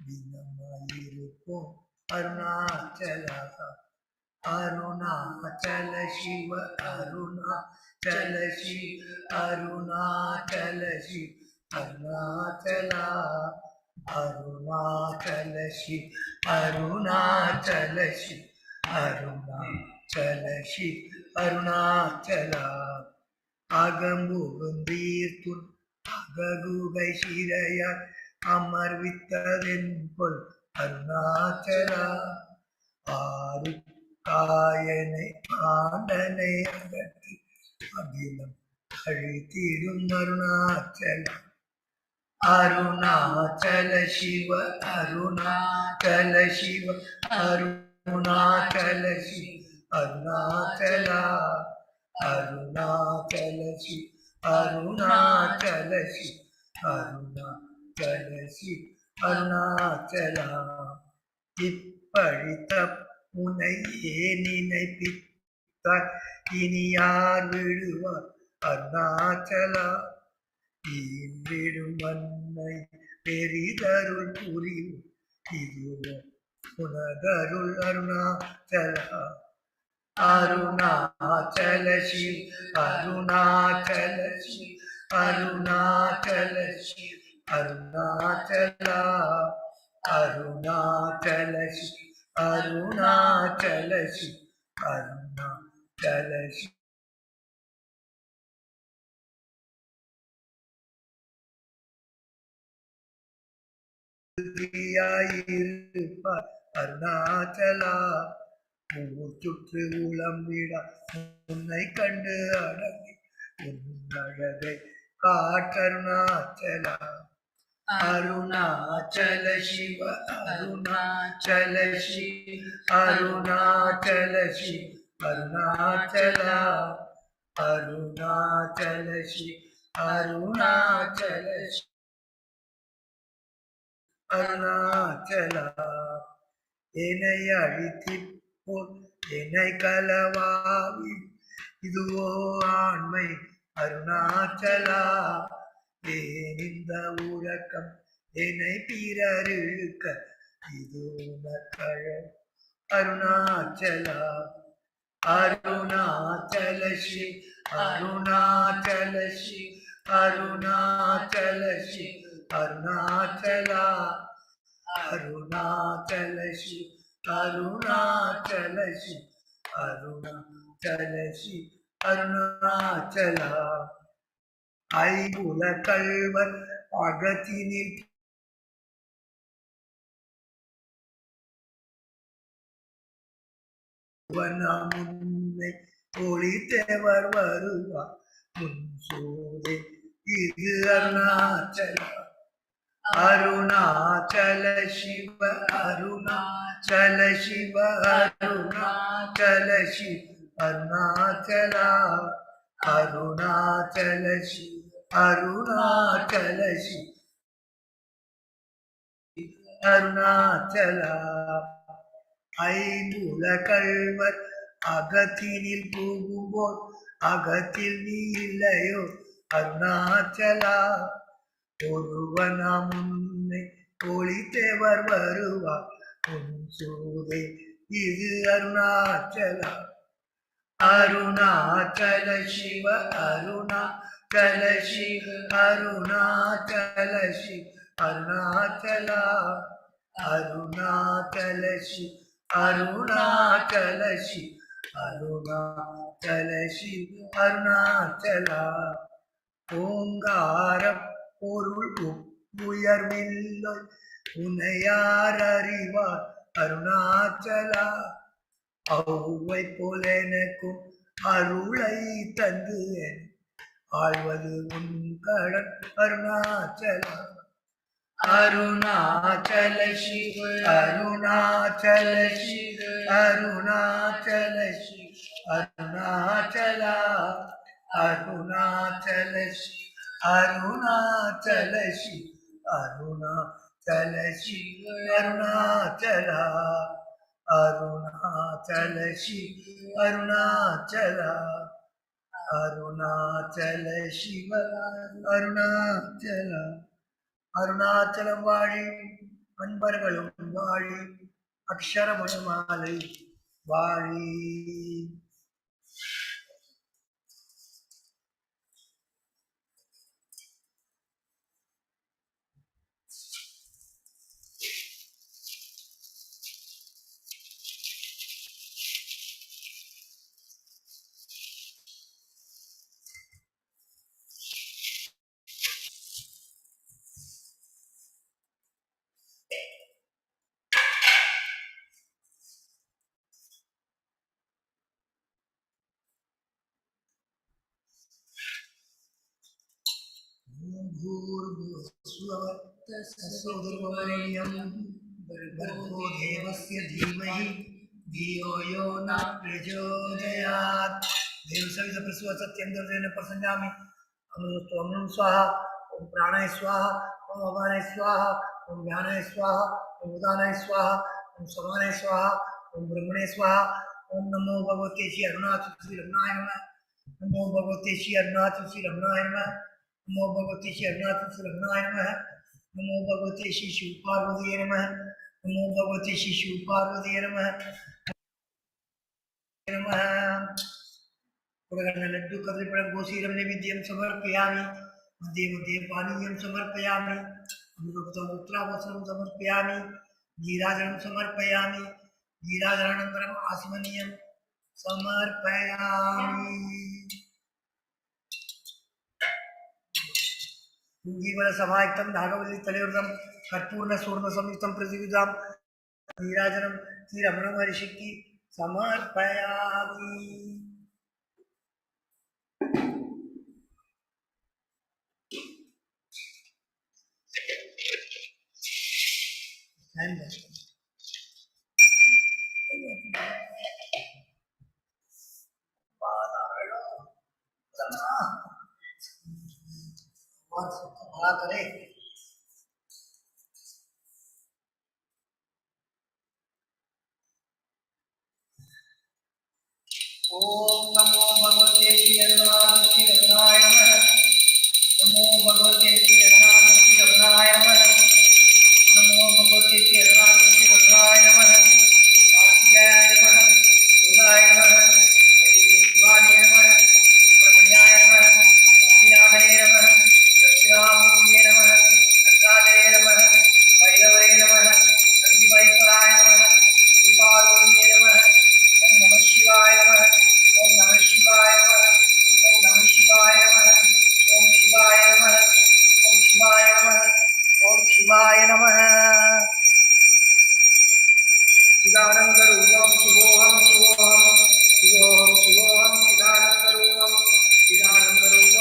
தினமாயிருப்போம் அருணாச்சலா அருணாச்சல சிவ அருணாச்சல சிவ அருணாச்சல சிவ அருணாச்சலா அருணாச்சல சிவ அருணாச்சல சிவ அருணாச்சல சிவ அருணாச்சலா அகம்புகுந்தீர்த்துன் அககுகை சிறையார் அமர்வித்ததென் பொல் அருணாச்சலா ஆறு காயனை ஆண்டனை அகற்றி அகிலம் அழித்திடும் அருணாச்சலா அருணாச்சல சிவ அருணாச்சல சிவ அருணாச்சல சிவ அருணாச்சலா அருணாச்சல சிவ அருணாச்சல சிவ அருணாச்சல சிவ அருணாச்சலா இப்பழித்த உனையே நினைப்பித்தார் இனி யார் விடுவார் அருணாச்சலா ஈன்றிடும் மன்னை பெரிதருள் புரியும் இதுவோ உனதருள் அருணாச்சலா அருணாச்சல சிவ அருணாச்சல சிவ அருணாச்சல சிவ அருணாச்சலா அருணாச்சல சிவ அருணாச்சல சிவ அருணாச்சல சிவ இருப்பார் அருணாச்சலா ஊர் சுற்று உளம் விட உன்னை கண்டு அடங்கி உன் அழகை காட்டருணாச்சலா அருணாச்சல சிவ அருணாச்சல சிவ அருணாச்சல சிவ அருணாச்சலா அருணாச்சல சிவ அருணாச்சல சிவ அருணாச்சலா என்னை அழித்திப்போல் என்னை கலவாவி இதுவோ ஆண்மை அருணாச்சலா ஏன் இந்த உறக்கம் என்னை பிறருக்க இது உனக்கழ அருணாச்சலா அருணாச்சல சிவ அருணாச்சல சிவ அருணாச்சல சிவ அருணாச்சலா அருணாச்சல சிவ அருணாச்சல சிவ அருணாச்சல சிவ அருணாச்சலா ஐம்புல கள்வர் அகத்தினில் முன்னை ஒளி தேவர் வருவார் உன்சூதே இது அருணாச்சல அருணாச்சல சிவ அருணாச்சல சிவ அருணாச்சல சிவ அருணாச்சலா அருணாச்சல சிவ அருணாச்சல சிவ அருணாச்சலா ஐம்புல கள்வர் அகத்தினில் போகும்போது அகத்தில் நீ இல்லையோ அருணாச்சலா ஒருவனாம் உன்னை ஒளித்தேவர் வருவார் உன் சூதே இது அருணாச்சலா அருணாச்சல சிவ அருணாச்சல சிவ அருணாச்சல சிவ அருணாச்சலா அருணாச்சல சிவ அருணாச்சல சிவ அருணாச்சல சிவ அருணாச்சலா ஓங்கார பொருள் உயர்வில்லை உன்னையார் அறிவார் அருணாச்சலா அவ்வை போல எனக்கும் அருளை தந்து ஆழ்வது உன் கடன் அருணாச்சலா அருணாச்சல சிவ அருணாச்சல சிவ அருணாச்சல சிவ அருணாச்சலா அருணாச்சல சிவ அருணாச்சல சிவ அருணாச்சல சிவ அருணாச்சலா அருணாச்சல சிவ அருணாச்சலா அருணாச்சல சிவ அருணாச்சலா அருணாச்சலம் வாழி அன்பர்களும் வாழி அக்ஷரமணமாலை வாழி भर्गो देवस्य धीमहि धियो यो न प्रचोदयात् देवसवित प्रसवसत्यं दर्शनेन प्रसन्नामि अमृतस्तु अमृतं स्वाहा ओम प्राणाय स्वाहा ओम अपानाय स्वाहा ओम ज्ञानाय स्वाहा ओम उदानाय स्वाहा ओम समानाय स्वाहा ओम ब्रह्मणे स्वाहा ओम नमो भगवते श्री अरुणाचल श्री रमणाय नमः नमो भगवते श्री अरुणाचल श्री रमणाय नमः नमो भगवते श्री अरुणाचल श्री रमणाय नमः नमो भगवते श्री शिव पार्वती नमः नमो भगवते श्री शिव पार्वती नमः नमः लड्डू कदलीफलं गोशीरं नैवेद्यं समर्पयामि मध्ये मध्ये पानीयं समर्पयामि अमृतोत्तरोत्तरावसरं समर्पयामि नीराजनं समर्पयामि नीराजनानन्तरम् आसमनीयं समर्पयामि पूगीबल समायुक्तं नागवल्ली तलयोर्धं कर्पूर्ण सूर्ण संयुक्तं प्रतिविधां नीराजनं श्रीरमण महर्षिकी समर्पयामि भला करे ओम नमो भगवते श्री रमणाय नमः नमो भगवते श्री रमणाय नमः नमो भगवते श्री रमणाय नमः वासुदेवाय नमः सुधाय नमः शिवाय नमः सुब्रह्मण्याय नमः स्वामिनाथाय नमः दक्षिणामूर्तये नमः दत्तात्रेय नमः भैरवाय नमः नंदिवैश्वराय नमः श्रीपार्वतीये नमः ओम नमः शिवाय नमः ओम नमः शिवाय नमः ओम नमः शिवाय नमः ओम शिवाय नमः ओम शिवाय नमः ओम शिवाय नमः चिदानन्दरूपं शिवोऽहं शिवोऽहं शिवोऽहं शिवोऽहं चिदानन्दरूपं चिदानन्दरूपं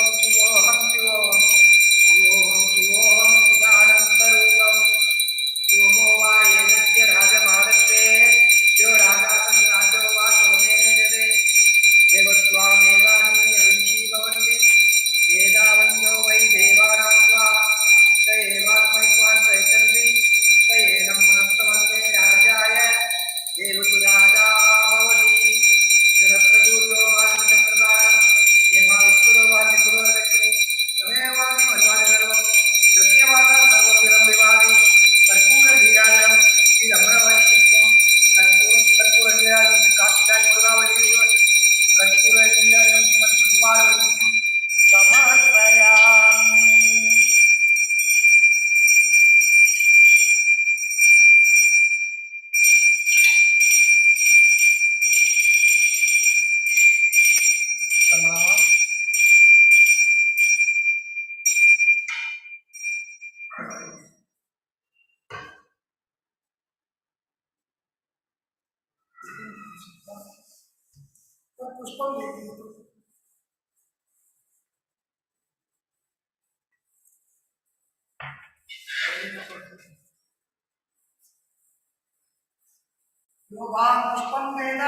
योगां पुष्पं वेद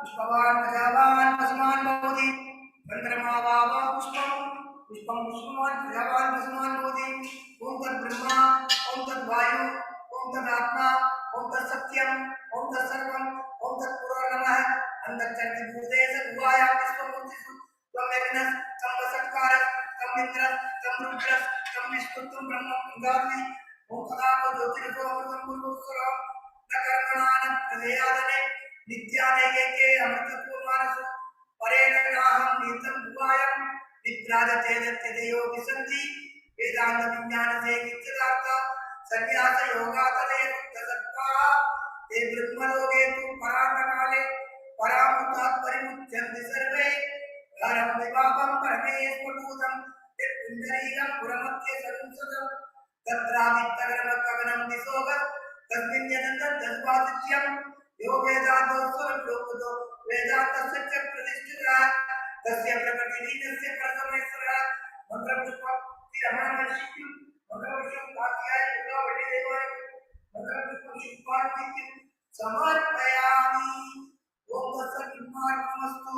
पुष्पवान् प्रजावान् पशुमान् भवति चन्द्रमा वावा पुष्पं पुष्पं पुष्पवान् प्रजावान् पशुमान् भवति ॐ तद्ब्रह्मा ॐ तद्वायु ॐ तदात्मा ॐ तत्सत्यं ॐ तत्सर्वं ॐ तत्पुरो नमः अन्तर्जन्य भूतेश गुहायां विश्वमूर्तिषु त्वं यज्ञः तं वसत्कारः तं इन्द्रः तं रुद्रः तं विष्णुत्वं ब्रह्मं पुगामि ॐ कदापि ज्योतिरसो अमृतं गुरुसुरः कर्मणानं प्रदेयादने नित्यानेके अमृतपूर्वानसु परेणाहं नीतं गुहायं निद्राजते दत्यदयो विसन्ति वेदांत विज्ञान से नित्यदार्थ संन्यास योगातले मुक्तसत्त्वाः ते ब्रह्मलोके तु परान्तकाले परामुतात् परिमुच्यन्ति सर्वे घरं विभागं परमेश्वरभूतं पुण्डरीकं पुरमध्य संसदं तत्रावित्तगरमकगनं दिशोगत् तस्मिन् यदन्तर्दस्वादित्यं यो वेदान्तोऽस्वरलोकतो वेदान्तस्य च प्रतिष्ठितः तस्य प्रकृतिलीनस्य परसमेश्वरः मन्त्रपुष्पं श्रीरमणमहर्षिः मन्त्रपुष्पं कात्याय योगावलिदेवाय मन्त्रपुष्पं शुक्लार्पितं समर्पयामि ॐ तत्सत्कृष्णार्पणमस्तु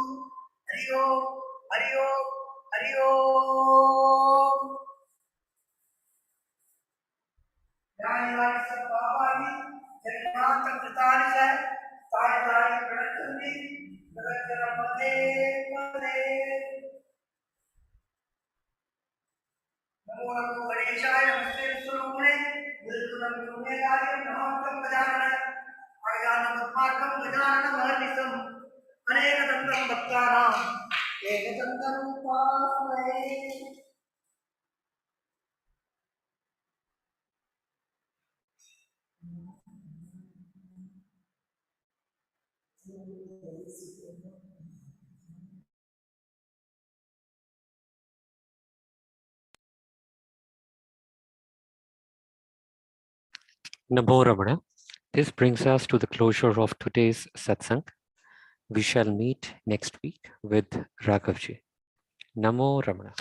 हरि ओम् हरि ओम् हरि ओम् न्यायानि सत्पापानि जन्मान्त कृतानि च तानि तानि प्रणश्यन्ति जगज्जनं वन्दे वन्दे नमो नमो गणेशाय नमस्ते विश्वरूपिणे गुरुकुलं गुरुमेधाय Namami Gajanan अज्ञानमस्माकं गजाननमहर्निशम् अनेकदन्तं भक्तानाम् एकदन्तं उपास्महे Namo Ramana. This brings us to the closure of today's satsang. We shall meet next week with Raghavji. Namo Ramana.